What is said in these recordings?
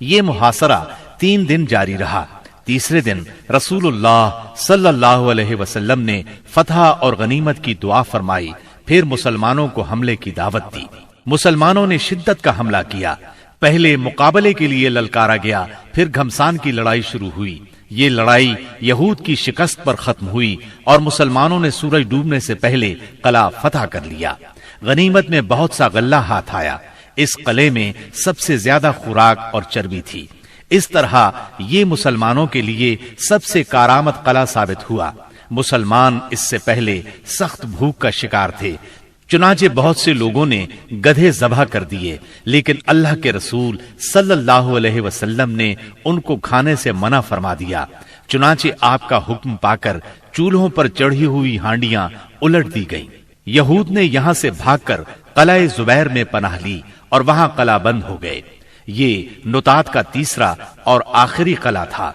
یہ محاصرہ 3 دن جاری رہا۔ تیسرے دن رسول اللہ صلی اللہ علیہ وسلم نے فتح اور غنیمت کی دعا فرمائی، پھر مسلمانوں کو حملے کی دعوت دی۔ مسلمانوں نے شدت کا حملہ کیا۔ پہلے مقابلے کے لیے للکارا گیا، پھر گھمسان کی لڑائی شروع ہوئی۔ یہ لڑائی یہود کی شکست پر ختم ہوئی اور مسلمانوں نے سورج ڈوبنے سے پہلے قلعہ فتح کر لیا۔ غنیمت میں بہت سا غلہ ہاتھ آیا۔ اس قلعے میں سب سے زیادہ خوراک اور چربی تھی۔ اس طرح یہ مسلمانوں کے لیے سب سے کارآمد قلعہ ثابت ہوا۔ مسلمان اس سے پہلے سخت بھوک کا شکار تھے، چنانچہ بہت سے لوگوں نے گدھے ذبح کر دیے، لیکن اللہ کے رسول صلی اللہ علیہ وسلم نے ان کو کھانے سے منع فرما دیا۔ چنانچہ آپ کا حکم پا کر چولہوں پر چڑھی ہوئی ہانڈیاں الٹ دی گئیں۔ یہود نے یہاں سے بھاگ کر قلعہ زبیر میں پناہ لی اور وہاں قلعہ بند ہو گئے۔ یہ نطاط کا تیسرا اور آخری قلعہ تھا۔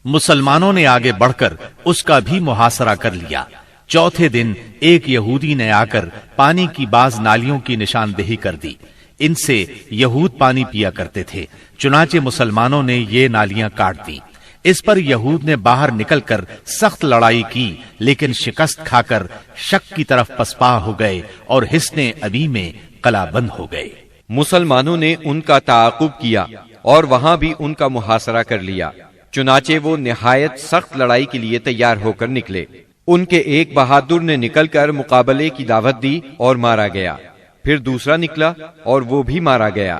مسلمانوں نے آگے بڑھ کر اس کا بھی محاصرہ کر لیا۔ چوتھے دن ایک یہودی نے آ کر پانی کی بعض نالیوں کی نشاندہی کر دی۔ ان سے یہود پانی پیا کرتے تھے، چنانچہ مسلمانوں نے یہ نالیاں کاٹ دی۔ اس پر یہود نے باہر نکل کر سخت لڑائی کی، لیکن شکست کھا کر شک کی طرف پسپا ہو گئے اور حصن ابی میں قلعہ بند ہو گئے۔ مسلمانوں نے ان کا تعاقب کیا اور وہاں بھی ان کا محاصرہ کر لیا، چنانچہ وہ نہایت سخت لڑائی کے لیے تیار ہو کر نکلے۔ ان کے ایک بہادر نے نکل کر مقابلے کی دعوت دی اور مارا گیا، پھر دوسرا نکلا اور وہ بھی مارا گیا۔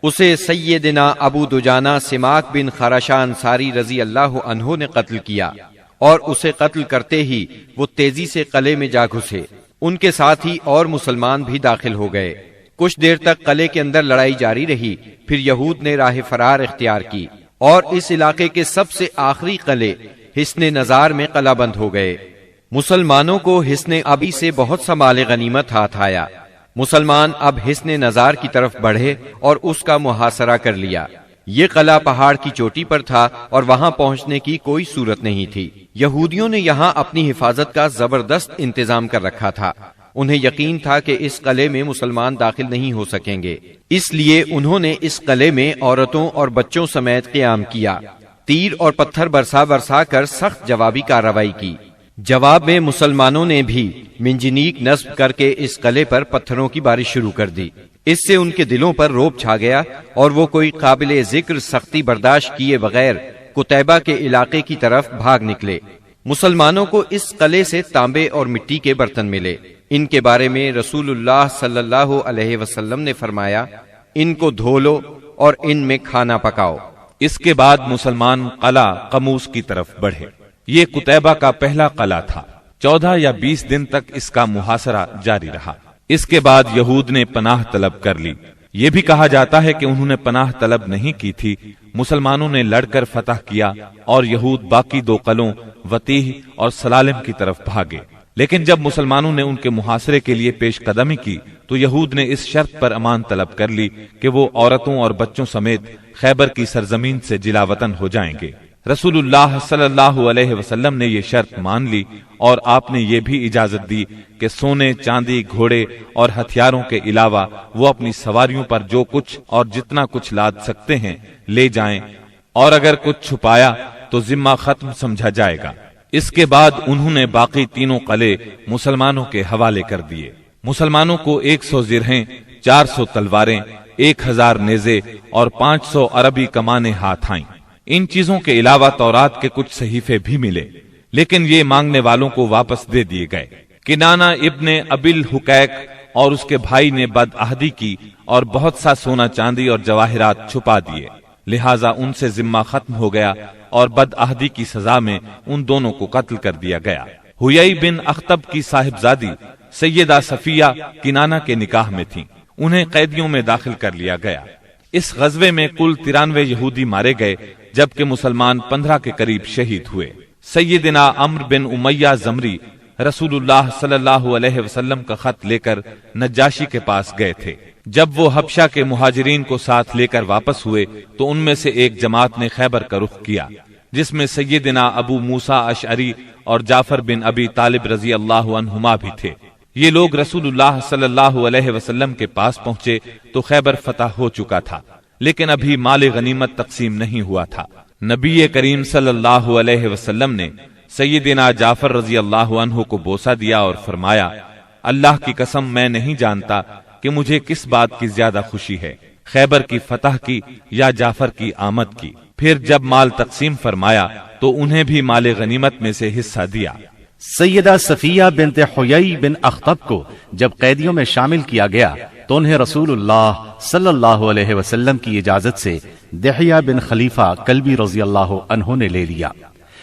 اسے سیدنا ابو دجانہ سماک بن خراشہ انصاری رضی اللہ عنہ نے قتل کیا، اور اسے قتل کرتے ہی وہ تیزی سے قلعے میں جا گھسے۔ ان کے ساتھ ہی اور مسلمان بھی داخل ہو گئے۔ کچھ دیر تک قلعے کے اندر لڑائی جاری رہی، پھر یہود نے راہ فرار اختیار کی اور اس علاقے کے سب سے آخری قلعے حصن نزار میں قلعہ بند ہو گئے۔ مسلمانوں کو حصن ابی سے بہت سا مال غنیمت ہاتھ آیا۔ مسلمان اب حصن نزار کی طرف بڑھے اور اس کا محاصرہ کر لیا۔ یہ قلعہ پہاڑ کی چوٹی پر تھا اور وہاں پہنچنے کی کوئی صورت نہیں تھی۔ یہودیوں نے یہاں اپنی حفاظت کا زبردست انتظام کر رکھا تھا۔ انہیں یقین تھا کہ اس قلعے میں مسلمان داخل نہیں ہو سکیں گے، اس لیے انہوں نے اس قلعے میں عورتوں اور بچوں سمیت قیام کیا۔ تیر اور پتھر برسا کر سخت جوابی کارروائی کی۔ جواب میں مسلمانوں نے بھی منجنیق نصب کر کے اس قلعے پر پتھروں کی بارش شروع کر دی۔ اس سے ان کے دلوں پر رعب چھا گیا اور وہ کوئی قابل ذکر سختی برداشت کیے بغیر قتیبہ کے علاقے کی طرف بھاگ نکلے۔ مسلمانوں کو اس قلعے سے تانبے اور مٹی کے برتن ملے۔ ان کے بارے میں رسول اللہ صلی اللہ علیہ وسلم نے فرمایا، ان کو دھو لو اور ان میں کھانا پکاؤ۔ اس کے بعد مسلمان قلعہ قموس کی طرف بڑھے۔ یہ قتیبہ کا پہلا قلعہ تھا۔ 14 یا 20 دن تک اس کا محاصرہ جاری رہا۔ اس کے بعد یہود نے پناہ طلب کر لی۔ یہ بھی کہا جاتا ہے کہ انہوں نے پناہ طلب نہیں کی تھی، مسلمانوں نے لڑ کر فتح کیا اور یہود باقی 2 قلعوں وتیح اور سلالم کی طرف بھاگے۔ لیکن جب مسلمانوں نے ان کے محاصرے کے لیے پیش قدمی کی تو یہود نے اس شرط پر امان طلب کر لی کہ وہ عورتوں اور بچوں سمیت خیبر کی سرزمین سے جلا وطن ہو جائیں گے۔ رسول اللہ صلی اللہ علیہ وسلم نے یہ شرط مان لی اور آپ نے یہ بھی اجازت دی کہ سونے، چاندی، گھوڑے اور ہتھیاروں کے علاوہ وہ اپنی سواریوں پر جو کچھ اور جتنا کچھ لاد سکتے ہیں لے جائیں، اور اگر کچھ چھپایا تو ذمہ ختم سمجھا جائے گا۔ اس کے بعد انہوں نے باقی 3 قلعے مسلمانوں کے حوالے کر دیے۔ مسلمانوں کو 100 زرہیں، 400 تلواریں، 1000 نیزے اور 500 عربی کمانیں ہاتھ آئیں۔ ان چیزوں کے علاوہ تورات کے کچھ صحیفے بھی ملے، لیکن یہ مانگنے والوں کو واپس دے دیے گئے۔ کنانہ ابن ابی الحقیق اور اس کے بھائی نے بدعہدی کی اور بہت سا سونا چاندی اور جواہرات چھپا دیے، لہٰذا ان سے ذمہ ختم ہو گیا اور بدعہدی کی سزا میں ان دونوں کو قتل کر دیا گیا۔ حیی بن اخطب کی صاحبزادی سیدہ صفیہ کنانہ کے نکاح میں تھیں، انہیں قیدیوں میں داخل کر لیا گیا۔ اس غزوے میں کل 93 یہودی مارے گئے، جبکہ مسلمان 15 کے قریب شہید ہوئے۔ سیدنا عمرو بن امیہ زمری رسول اللہ صلی اللہ علیہ وسلم کا خط لے کر نجاشی کے پاس گئے تھے۔ جب وہ حبشہ کے مہاجرین کو ساتھ لے کر واپس ہوئے تو ان میں سے ایک جماعت نے خیبر کا رخ کیا، جس میں سیدنا ابو موسیٰ اشعری اور جعفر بن ابی طالب رضی اللہ عنہما بھی تھے۔ یہ لوگ رسول اللہ صلی اللہ علیہ وسلم کے پاس پہنچے تو خیبر فتح ہو چکا تھا، لیکن ابھی مال غنیمت تقسیم نہیں ہوا تھا۔ نبی کریم صلی اللہ علیہ وسلم نے سیدنا جعفر رضی اللہ عنہ کو بوسہ دیا اور فرمایا، اللہ کی قسم میں نہیں جانتا کہ مجھے کس بات کی زیادہ خوشی ہے، خیبر کی فتح کی یا جعفر کی آمد کی۔ پھر جب مال تقسیم فرمایا تو انہیں بھی مال غنیمت میں سے حصہ دیا۔ سیدہ صفیہ بنت حیی بن اخطب کو جب قیدیوں میں شامل کیا گیا تو انہیں رسول اللہ صلی اللہ علیہ وسلم کی اجازت سے دحیہ بن خلیفہ کلبی رضی اللہ عنہ نے لے لیا،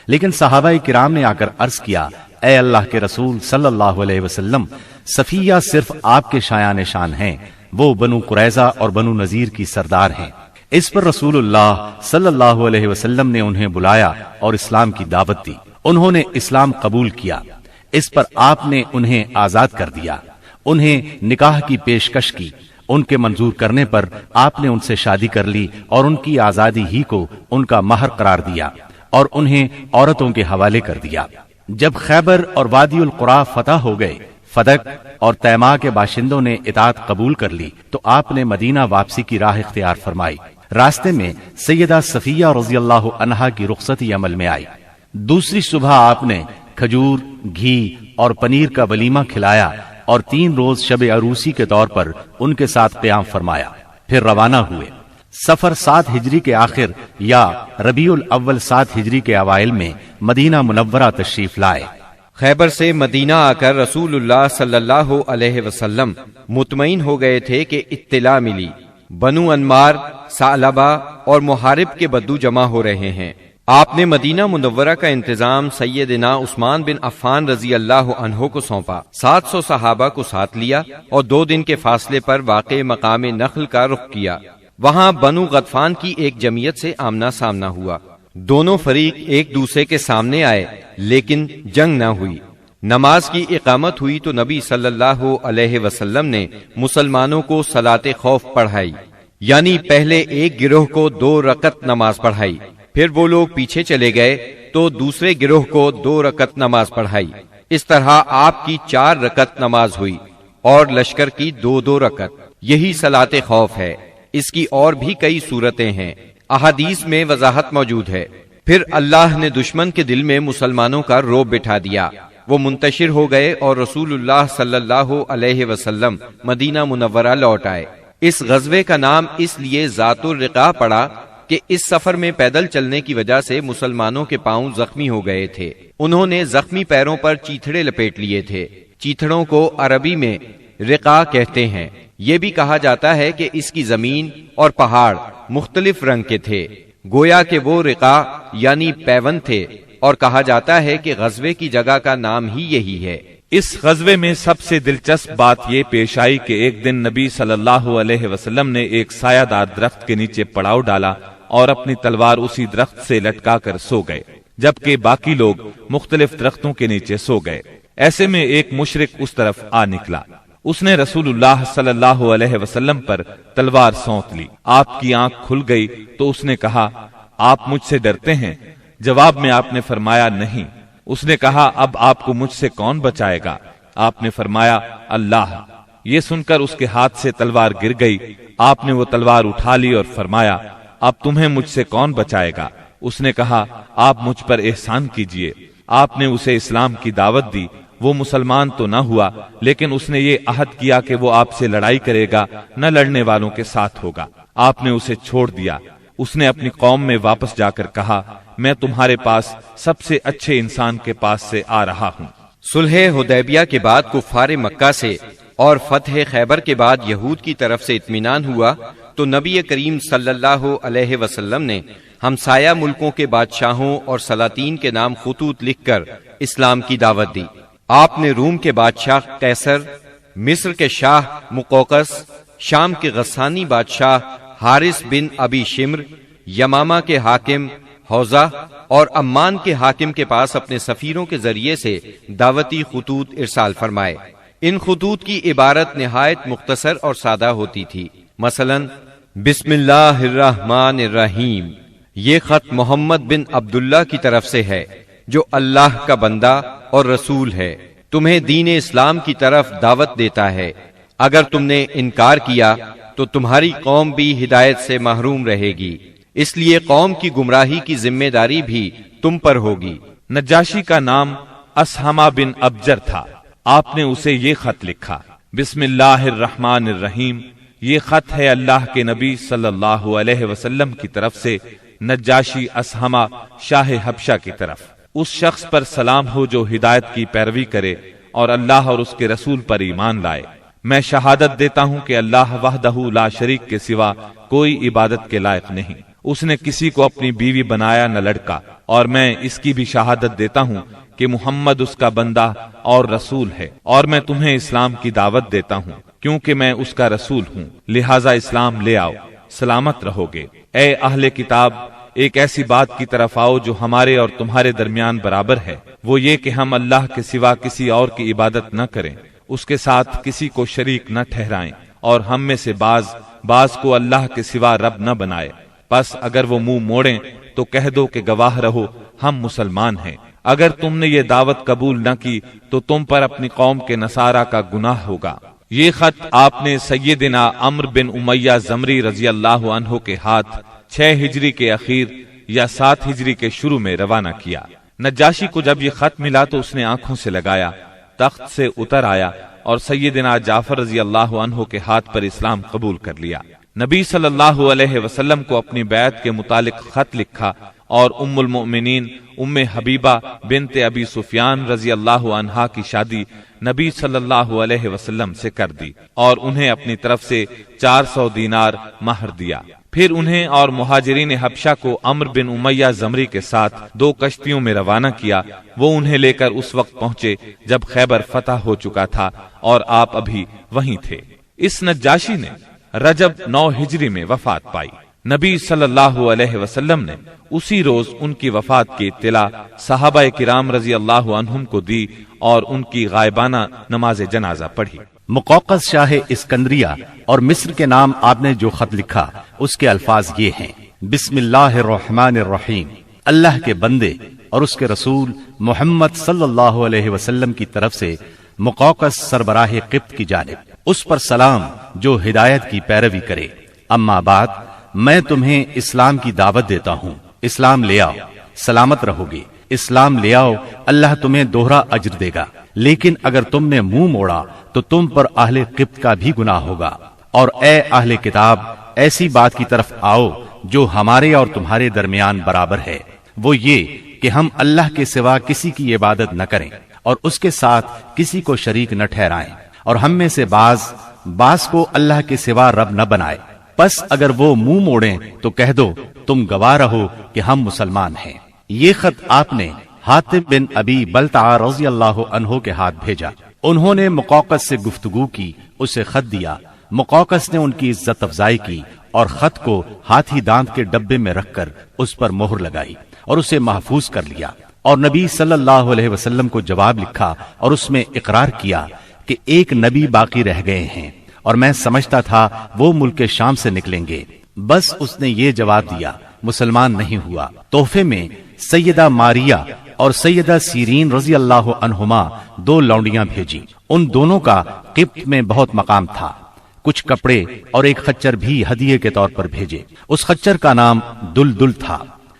لیکن صحابہ کرام نے آ کر عرض کیا، اے اللہ کے رسول صلی اللہ علیہ وسلم، صفیہ صرف آپ کے شایان شان ہیں، وہ بنو قریظہ اور بنو نذیر کی سردار ہیں۔ اس پر رسول اللہ صلی اللہ علیہ وسلم نے انہیں بلایا اور اسلام کی دعوت دی۔ انہوں نے اسلام قبول کیا۔ اس پر آپ نے انہیں آزاد کر دیا، انہیں نکاح کی پیشکش کی۔ ان کے منظور کرنے پر آپ نے ان سے شادی کر لی اور ان کی آزادی ہی کو ان کا مہر قرار دیا اور انہیں عورتوں کے حوالے کر دیا۔ جب خیبر اور وادی القرا فتح ہو گئے، فدق اور تیما کے باشندوں نے اطاعت قبول کر لی تو آپ نے مدینہ واپسی کی راہ اختیار فرمائی۔ راستے میں سیدہ صفیہ رضی اللہ عنہا کی رخصتی عمل میں آئی۔ دوسری صبح آپ نے کھجور، گھی اور پنیر کا ولیمہ کھلایا اور 3 روز شب عروسی کے طور پر ان کے ساتھ قیام فرمایا، پھر روانہ ہوئے۔ سفر 7 ہجری کے آخر یا ربیع الاول 7 ہجری کے اوائل میں مدینہ منورہ تشریف لائے۔ خیبر سے مدینہ آ کر رسول اللہ صلی اللہ علیہ وسلم مطمئن ہو گئے تھے کہ اطلاع ملی بنو انمار، ثعلبہ اور محارب کے بدو جمع ہو رہے ہیں۔ آپ نے مدینہ منورہ کا انتظام سیدنا عثمان بن عفان رضی اللہ عنہ کو سونپا، 700 صحابہ کو ساتھ لیا اور 2 دن کے فاصلے پر واقع مقام نخل کا رخ کیا۔ وہاں بنو غطفان کی ایک جمعیت سے آمنا سامنا ہوا۔ دونوں فریق ایک دوسرے کے سامنے آئے لیکن جنگ نہ ہوئی۔ نماز کی اقامت ہوئی تو نبی صلی اللہ علیہ وسلم نے مسلمانوں کو صلاۃ خوف پڑھائی، یعنی پہلے ایک گروہ کو 2 رکعت نماز پڑھائی، پھر وہ لوگ پیچھے چلے گئے تو دوسرے گروہ کو 2 رکعت نماز پڑھائی۔ اس طرح آپ کی 4 رکعت نماز ہوئی اور لشکر کی 2 رکعت۔ یہی صلاۃ خوف ہے۔ اس کی اور بھی کئی صورتیں ہیں، احادیث میں وضاحت موجود ہے۔ پھر اللہ نے دشمن کے دل میں مسلمانوں کا رعب بٹھا دیا، وہ منتشر ہو گئے اور رسول اللہ صلی اللہ علیہ وسلم مدینہ منورہ لوٹ آئے۔ اس غزوے کا نام اس لیے ذات الرقاع پڑا کہ اس سفر میں پیدل چلنے کی وجہ سے مسلمانوں کے پاؤں زخمی ہو گئے تھے۔ انہوں نے زخمی پیروں پر چیتھڑے لپیٹ لیے تھے۔ چیتھڑوں کو عربی میں رقاع کہتے ہیں۔ یہ بھی کہا جاتا ہے کہ اس کی زمین اور پہاڑ مختلف رنگ کے تھے، گویا کہ وہ رقاع یعنی پیون تھے، اور کہا جاتا ہے کہ غزوے کی جگہ کا نام ہی یہی ہے۔ اس غزوے میں سب سے دلچسپ بات یہ پیش آئی کہ ایک دن نبی صلی اللہ علیہ وسلم نے ایک سایہ دار درخت کے نیچے پڑاؤ ڈالا اور اپنی تلوار اسی درخت سے لٹکا کر سو گئے، جبکہ باقی لوگ مختلف درختوں کے نیچے سو گئے۔ ایسے میں ایک مشرک اس طرف آ نکلا، اس نے رسول اللہ صلی اللہ علیہ وسلم پر تلوار سونت لی۔ آپ کی آنکھ کھل گئی تو اس نے کہا، آپ مجھ سے ڈرتے ہیں؟ جواب میں آپ نے فرمایا نہیں۔ اس نے کہا، اب آپ کو مجھ سے کون بچائے گا؟ آپ نے فرمایا، اللہ۔ یہ سن کر اس کے ہاتھ سے تلوار گر گئی۔ آپ نے وہ تلوار اٹھا لی اور فرمایا، اب تمہیں مجھ سے کون بچائے گا؟ اس نے کہا، آپ مجھ پر احسان کیجئے۔ آپ نے اسے اسلام کی دعوت دی۔ وہ مسلمان تو نہ ہوا، لیکن اس نے یہ عہد کیا کہ وہ آپ سے لڑائی کرے گا، نہ لڑنے والوں کے ساتھ ہوگا۔ آپ نے اسے چھوڑ دیا۔ اس نے اپنی قوم میں واپس جا کر کہا، میں تمہارے پاس سب سے اچھے انسان کے پاس سے آ رہا ہوں۔ صلح حدیبیہ کے بعد کفار مکہ سے اور فتح خیبر کے بعد یہود کی طرف سے اطمینان ہوا تو نبی کریم صلی اللہ علیہ وسلم نے ہمسایہ ملکوں کے بادشاہوں اور سلاطین کے نام خطوط لکھ کر اسلام کی دعوت دی۔ آپ نے روم کے بادشاہ قیصر، مصر کے شاہ مقوقس، شام کے غسانی بادشاہ حارث بن ابی شمر، یمامہ کے حاکم حوزہ اور عمان کے حاکم کے پاس اپنے سفیروں کے ذریعے سے دعوتی خطوط ارسال فرمائے۔ ان خطوط کی عبارت نہایت مختصر اور سادہ ہوتی تھی، مثلا بسم اللہ الرحمن الرحیم۔ یہ خط محمد بن عبداللہ کی طرف سے ہے جو اللہ کا بندہ اور رسول ہے، تمہیں دین اسلام کی طرف دعوت دیتا ہے۔ اگر تم نے انکار کیا تو تمہاری قوم بھی ہدایت سے محروم رہے گی، اس لیے قوم کی گمراہی کی ذمہ داری بھی تم پر ہوگی۔ نجاشی کا نام اسہمہ بن ابجر تھا۔ آپ نے اسے یہ خط لکھا، بسم اللہ الرحمن الرحیم، یہ خط ہے اللہ کے نبی صلی اللہ علیہ وسلم کی طرف سے نجاشی اسہمہ شاہ حبشہ کی طرف۔ اس شخص پر سلام ہو جو ہدایت کی پیروی کرے اور اللہ اور اس کے رسول پر ایمان لائے۔ میں شہادت دیتا ہوں کہ اللہ وحدہ لا شریک کے سوا کوئی عبادت کے لائق نہیں، اس نے کسی کو اپنی بیوی بنایا نہ لڑکا، اور میں اس کی بھی شہادت دیتا ہوں کہ محمد اس کا بندہ اور رسول ہے، اور میں تمہیں اسلام کی دعوت دیتا ہوں کیونکہ میں اس کا رسول ہوں، لہٰذا اسلام لے آؤ، سلامت رہو گے۔ اے اہل کتاب، ایک ایسی بات کی طرف آؤ جو ہمارے اور تمہارے درمیان برابر ہے، وہ یہ کہ ہم اللہ کے سوا کسی اور کی عبادت نہ کریں، اس کے ساتھ کسی کو شریک نہ ٹھہرائیں، اور ہم میں سے بعض کو اللہ کے سوا رب نہ بنائے۔ پس اگر وہ منہ موڑیں تو کہہ دو کہ گواہ رہو ہم مسلمان ہیں۔ اگر تم نے یہ دعوت قبول نہ کی تو تم پر اپنی قوم کے نصارہ کا گناہ ہوگا۔ یہ خط آپ نے سیدنا عمرو بن امیہ زمری رضی اللہ عنہ کے ہاتھ 6 ہجری کے اخیر یا 7 ہجری کے شروع میں روانہ کیا۔ نجاشی کو جب یہ خط ملا تو اس نے آنکھوں سے لگایا، تخت سے اتر آیا اور سیدنا جعفر رضی اللہ عنہ کے ہاتھ پر اسلام قبول کر لیا۔ نبی صلی اللہ علیہ وسلم کو اپنی بیعت کے متعلق خط لکھا اور ام المؤمنین ام حبیبہ بنت ابی سفیان رضی اللہ عنہا کی شادی نبی صلی اللہ علیہ وسلم سے کر دی اور انہیں اپنی طرف سے 400 دینار مہر دیا۔ پھر انہیں اور مہاجرین حبشہ کو عمرو بن امیہ زمری کے ساتھ 2 کشتیوں میں روانہ کیا۔ وہ انہیں لے کر اس وقت پہنچے جب خیبر فتح ہو چکا تھا اور آپ ابھی وہیں تھے۔ اس نجاشی نے رجب 9 ہجری میں وفات پائی۔ نبی صلی اللہ علیہ وسلم نے اسی روز ان کی وفات کی اطلاع صحابہ کرام رضی اللہ عنہم کو دی اور ان کی غائبانہ نماز جنازہ پڑھی۔ مقوقس شاہ اسکندریہ اور مصر کے نام آپ نے جو خط لکھا اس کے الفاظ یہ ہیں، بسم اللہ الرحمن الرحیم، اللہ کے بندے اور اس کے رسول محمد صلی اللہ علیہ وسلم کی طرف سے مقوقس سربراہ قبط کی جانب، اس پر سلام جو ہدایت کی پیروی کرے۔ اما بعد، میں تمہیں اسلام کی دعوت دیتا ہوں، اسلام لے آؤ، سلامت رہو گے۔ اسلام لے آؤ، اللہ تمہیں دوہرا اجر دے گا، لیکن اگر تم نے منہ موڑا تو تم پر اہل قبط کا بھی گناہ ہوگا۔ اور اے اہل کتاب، ایسی بات کی طرف آؤ جو ہمارے اور تمہارے درمیان برابر ہے، وہ یہ کہ ہم اللہ کے سوا کسی کی عبادت نہ کریں اور اس کے ساتھ کسی کو شریک نہ ٹھہرائیں، اور ہم میں سے بعض کو اللہ کے سوا رب نہ بنائے۔ پس اگر وہ منہ موڑیں تو کہہ دو تم گواہ رہو کہ ہم مسلمان ہیں۔ یہ خط آپ نے حاتم بن ابی بلتع رضی اللہ عنہ کے ہاتھ بھیجا۔ انہوں نے مقوقس سے گفتگو کی، اسے خط دیا۔ مقوقس نے ان کی عزت افزائی کی اور خط کو ہاتھی دانت کے ڈبے میں رکھ کر اس پر مہر لگائی اور اسے محفوظ کر لیا، اور نبی صلی اللہ علیہ وسلم کو جواب لکھا اور اس میں اقرار کیا کہ ایک نبی باقی رہ گئے ہیں اور میں سمجھتا تھا وہ ملک شام سے نکلیں گے، بس اس نے یہ جواب دیا مسلمان نہیں ہوا۔ تحفے میں سیدہ ماریہ اور سیدہ سیرین رضی اللہ عنہما 2 لونڈیاں بھیجی۔ ان دونوں کا قبط میں بہت مقام تھا۔ کچھ کپڑے اور ایک خچر بھی ہدیے کے طور پر بھیجے۔ اس خچر کا نام دلدل تھا۔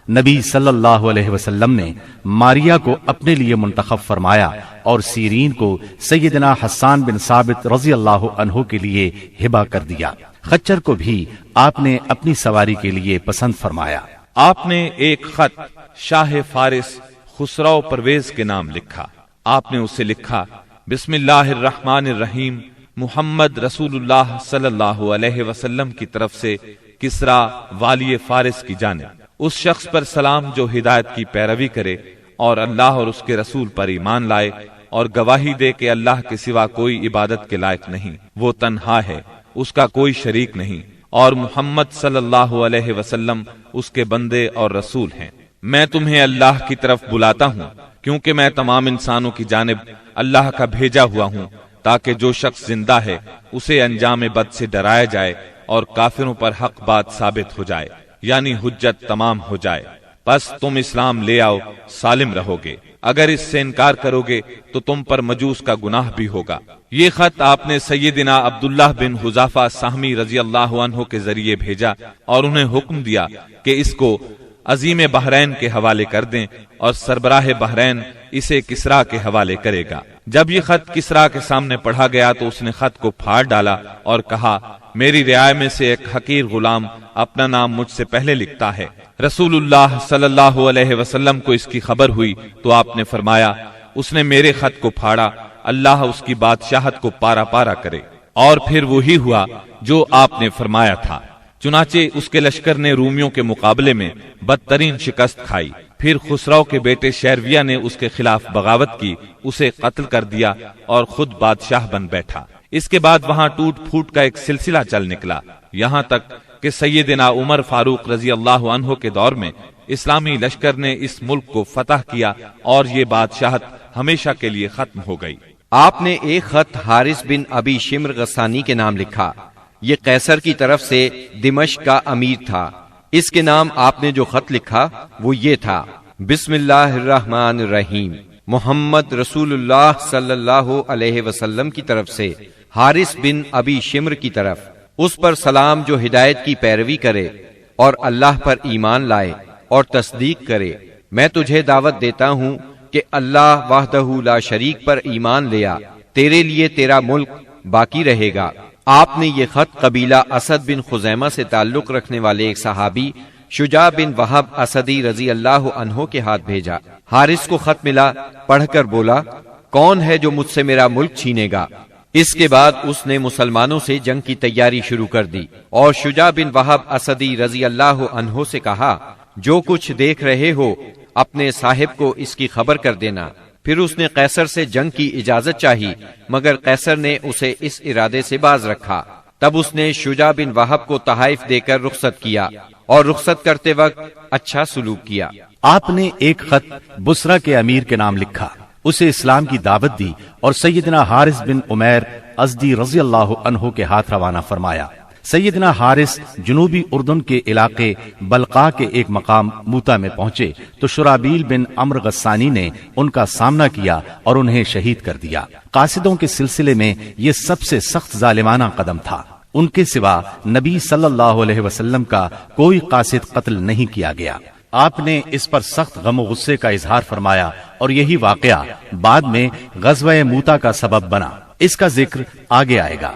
نبی صلی اللہ علیہ وسلم نے ماریہ کو اپنے لیے منتخب فرمایا اور سیرین کو سیدنا حسان بن ثابت رضی اللہ عنہ کے لیے ہبہ کر دیا۔ خچر کو بھی آپ نے اپنی سواری کے لیے پسند فرمایا۔ آپ نے ایک خط شاہ فارس خسرو پرویز کے نام لکھا۔ آپ نے اسے لکھا، بسم اللہ الرحمن الرحیم، محمد رسول اللہ صلی اللہ علیہ وسلم کی طرف سے کسرا والی فارس کی جانب، اس شخص پر سلام جو ہدایت کی پیروی کرے اور اللہ اور اس کے رسول پر ایمان لائے اور گواہی دے کہ اللہ کے سوا کوئی عبادت کے لائق نہیں، وہ تنہا ہے، اس کا کوئی شریک نہیں، اور محمد صلی اللہ علیہ وسلم اس کے بندے اور رسول ہیں۔ میں تمہیں اللہ کی طرف بلاتا ہوں کیونکہ میں تمام انسانوں کی جانب اللہ کا بھیجا ہوا ہوں، تاکہ جو شخص زندہ ہے اسے انجام بد سے ڈرایا جائے اور کافروں پر حق بات ثابت ہو جائے، یعنی حجت تمام ہو جائے۔ بس تم اسلام لے آؤ، سالم رہو گے، اگر اس سے انکار کرو گے تو تم پر مجوس کا گناہ بھی ہوگا۔ یہ خط آپ نے سیدنا عبداللہ بن حذافہ سہمی رضی اللہ عنہ کے ذریعے بھیجا اور انہیں حکم دیا کہ اس کو عظیم بحرین کے حوالے کر دیں، اور سربراہ بحرین اسے کسرا کے حوالے کرے گا۔ جب یہ خط کسرا کے سامنے پڑھا گیا تو اس نے خط کو پھاڑ ڈالا اور کہا، میری رعایا میں سے ایک حقیر غلام اپنا نام مجھ سے پہلے لکھتا ہے۔ رسول اللہ صلی اللہ علیہ وسلم کو اس کی خبر ہوئی تو آپ نے فرمایا، اس نے میرے خط کو پھاڑا، اللہ اس کی بادشاہت کو پارا پارا کرے۔ اور پھر وہی ہوا جو آپ نے فرمایا تھا، چنانچہ اس کے لشکر نے رومیوں کے مقابلے میں بدترین شکست کھائی۔ پھر خسرو کے بیٹے شیرویہ نے اس کے خلاف بغاوت کی، اسے قتل کر دیا اور خود بادشاہ بن بیٹھا۔ اس کے بعد وہاں ٹوٹ پھوٹ کا ایک سلسلہ چل نکلا، یہاں تک کہ سیدنا عمر فاروق رضی اللہ عنہ کے دور میں اسلامی لشکر نے اس ملک کو فتح کیا اور یہ بادشاہت ہمیشہ کے لیے ختم ہو گئی۔ آپ نے ایک خط حارث بن ابی شمر غسانی کے نام لکھا، یہ قیصر کی طرف سے دمشق کا امیر تھا۔ اس کے نام آپ نے جو خط لکھا وہ یہ تھا، بسم اللہ الرحمن الرحیم، محمد رسول اللہ صلی اللہ علیہ وسلم کی طرف سے حارث بن ابی شمر کی طرف، اس پر سلام جو ہدایت کی پیروی کرے اور اللہ پر ایمان لائے اور تصدیق کرے۔ میں تجھے دعوت دیتا ہوں کہ اللہ وحدہ لا شریک پر ایمان لیا، تیرے لیے تیرا ملک باقی رہے گا۔ آپ نے یہ خط قبیلہ اسد بن خزیمہ سے تعلق رکھنے والے ایک صحابی شجاع بن وہب اسدی رضی اللہ عنہ کے ہاتھ بھیجا۔ حارث کو خط ملا، پڑھ کر بولا، کون ہے جو مجھ سے میرا ملک چھینے گا؟ اس کے بعد اس نے مسلمانوں سے جنگ کی تیاری شروع کر دی اور شجاع بن وہب اسدی رضی اللہ عنہ سے کہا، جو کچھ دیکھ رہے ہو اپنے صاحب کو اس کی خبر کر دینا۔ پھر اس نے قیصر سے جنگ کی اجازت چاہی، مگر قیصر نے اسے اس ارادے سے باز رکھا۔ تب اس نے شجاع بن وہب کو تحائف دے کر رخصت کیا اور رخصت کرتے وقت اچھا سلوک کیا۔ آپ نے ایک خط بصرہ کے امیر کے نام لکھا، اسے اسلام کی دعوت دی اور سیدنا حارث بن عمیر ازدی رضی اللہ عنہ کے ہاتھ روانہ فرمایا۔ سیدنا حارث جنوبی اردن کے علاقے بلقا کے ایک مقام موتا میں پہنچے تو شرابیل بن عمر غسانی نے ان کا سامنا کیا اور انہیں شہید کر دیا۔ قاصدوں کے سلسلے میں یہ سب سے سخت ظالمانہ قدم تھا، ان کے سوا نبی صلی اللہ علیہ وسلم کا کوئی قاصد قتل نہیں کیا گیا۔ آپ نے اس پر سخت غم و غصے کا اظہار فرمایا اور یہی واقعہ بعد میں غزوہ موتا کا سبب بنا، اس کا ذکر آگے آئے گا۔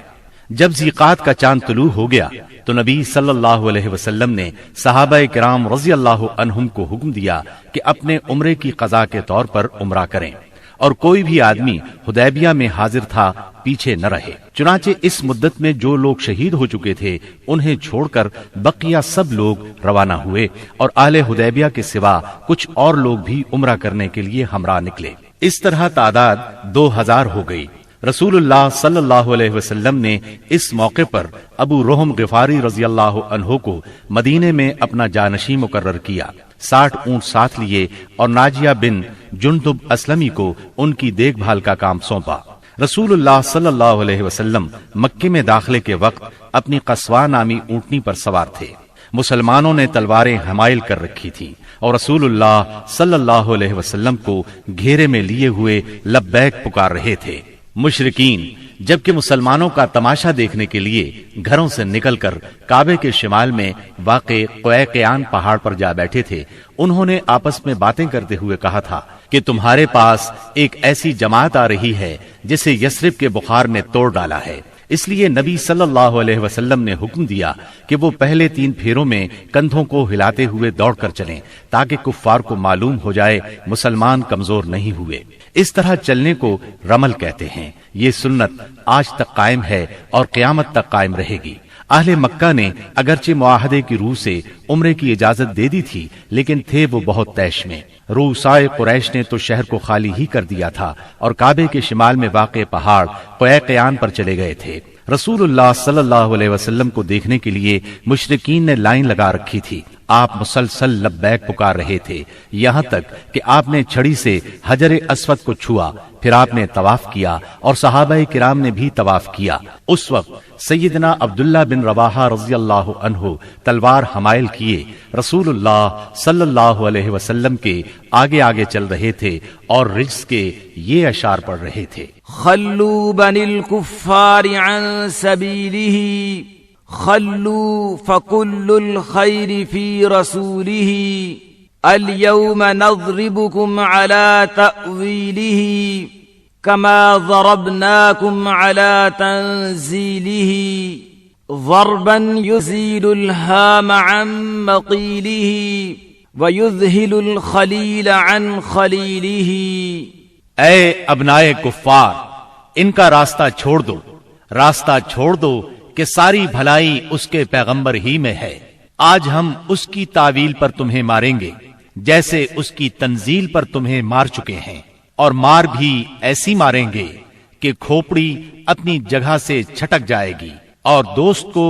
جب ذیقات کا چاند طلوع ہو گیا تو نبی صلی اللہ علیہ وسلم نے صحابہ کرام رضی اللہ عنہم کو حکم دیا کہ اپنے عمرے کی قضا کے طور پر عمرہ کریں اور کوئی بھی آدمی حدیبیہ میں حاضر تھا پیچھے نہ رہے۔ چنانچہ اس مدت میں جو لوگ شہید ہو چکے تھے انہیں چھوڑ کر بقیہ سب لوگ روانہ ہوئے اور اہل حدیبیہ کے سوا کچھ اور لوگ بھی عمرہ کرنے کے لیے ہمراہ نکلے۔ اس طرح تعداد 2000 ہو گئی۔ رسول اللہ صلی اللہ علیہ وسلم نے اس موقع پر ابو رحم غفاری رضی اللہ عنہ کو مدینے میں اپنا جانشین مقرر کیا، 60 اونٹ ساتھ لیے اور ناجیہ بن جندب اسلمی کو ان کی دیکھ بھال کا کام سونپا۔ رسول اللہ صلی اللہ علیہ وسلم مکے میں داخلے کے وقت اپنی قصوہ نامی اونٹنی پر سوار تھے۔ مسلمانوں نے تلواریں حمائل کر رکھی تھیں اور رسول اللہ صلی اللہ علیہ وسلم کو گھیرے میں لیے ہوئے لبیک پکار رہے تھے۔ مشرکین جبکہ مسلمانوں کا تماشا دیکھنے کے لیے گھروں سے نکل کر کعبے کے شمال میں واقع قیقیان پہاڑ پر جا بیٹھے تھے، انہوں نے آپس میں باتیں کرتے ہوئے کہا تھا کہ تمہارے پاس ایک ایسی جماعت آ رہی ہے جسے یثرب کے بخار نے توڑ ڈالا ہے۔ اس لیے نبی صلی اللہ علیہ وسلم نے حکم دیا کہ وہ پہلے 3 پھیروں میں کندھوں کو ہلاتے ہوئے دوڑ کر چلیں تاکہ کفار کو معلوم ہو جائے مسلمان کمزور نہیں ہوئے۔ اس طرح چلنے کو رمل کہتے ہیں۔ یہ سنت آج تک قائم ہے اور قیامت تک قائم رہے گی۔ اہل مکہ نے اگرچہ معاہدے کی روح سے عمرے کی اجازت دے دی تھی، لیکن تھے وہ بہت طیش میں۔ روسائے قریش نے تو شہر کو خالی ہی کر دیا تھا اور کعبے کے شمال میں واقع پہاڑ قیقیان پر چلے گئے تھے۔ رسول اللہ صلی اللہ علیہ وسلم کو دیکھنے کے لیے مشرکین نے لائن لگا رکھی تھی آپ مسلسل لبیک پکار رہے تھے، یہاں تک کہ آپ نے چھڑی سے حجر اسود کو چھوا، پھر آپ نے طواف کیا اور صحابہ کرام نے بھی طواف کیا۔ اس وقت سیدنا عبداللہ بن رواحہ رضی اللہ عنہ تلوار حمائل کیے رسول اللہ صلی اللہ علیہ وسلم کے آگے آگے چل رہے تھے اور رجز کے یہ اشعار پڑھ رہے تھے: خلوا بني الكفار عن سبيله خلوا فكل الخير في رسوله اليوم نضربكم على تأويله كما ضربناكم على تنزيله ضربا يزيل الهام عن مقيله ويذهل الخليل عن خليله۔ اے ابنائے کفار، ان کا راستہ چھوڑ دو کہ ساری بھلائی اس کے پیغمبر ہی میں ہے۔ آج ہم اس کی تعویل پر تمہیں ماریں گے جیسے اس کی تنزیل پر تمہیں مار چکے ہیں، اور مار بھی ایسی ماریں گے کہ کھوپڑی اپنی جگہ سے چھٹک جائے گی اور دوست کو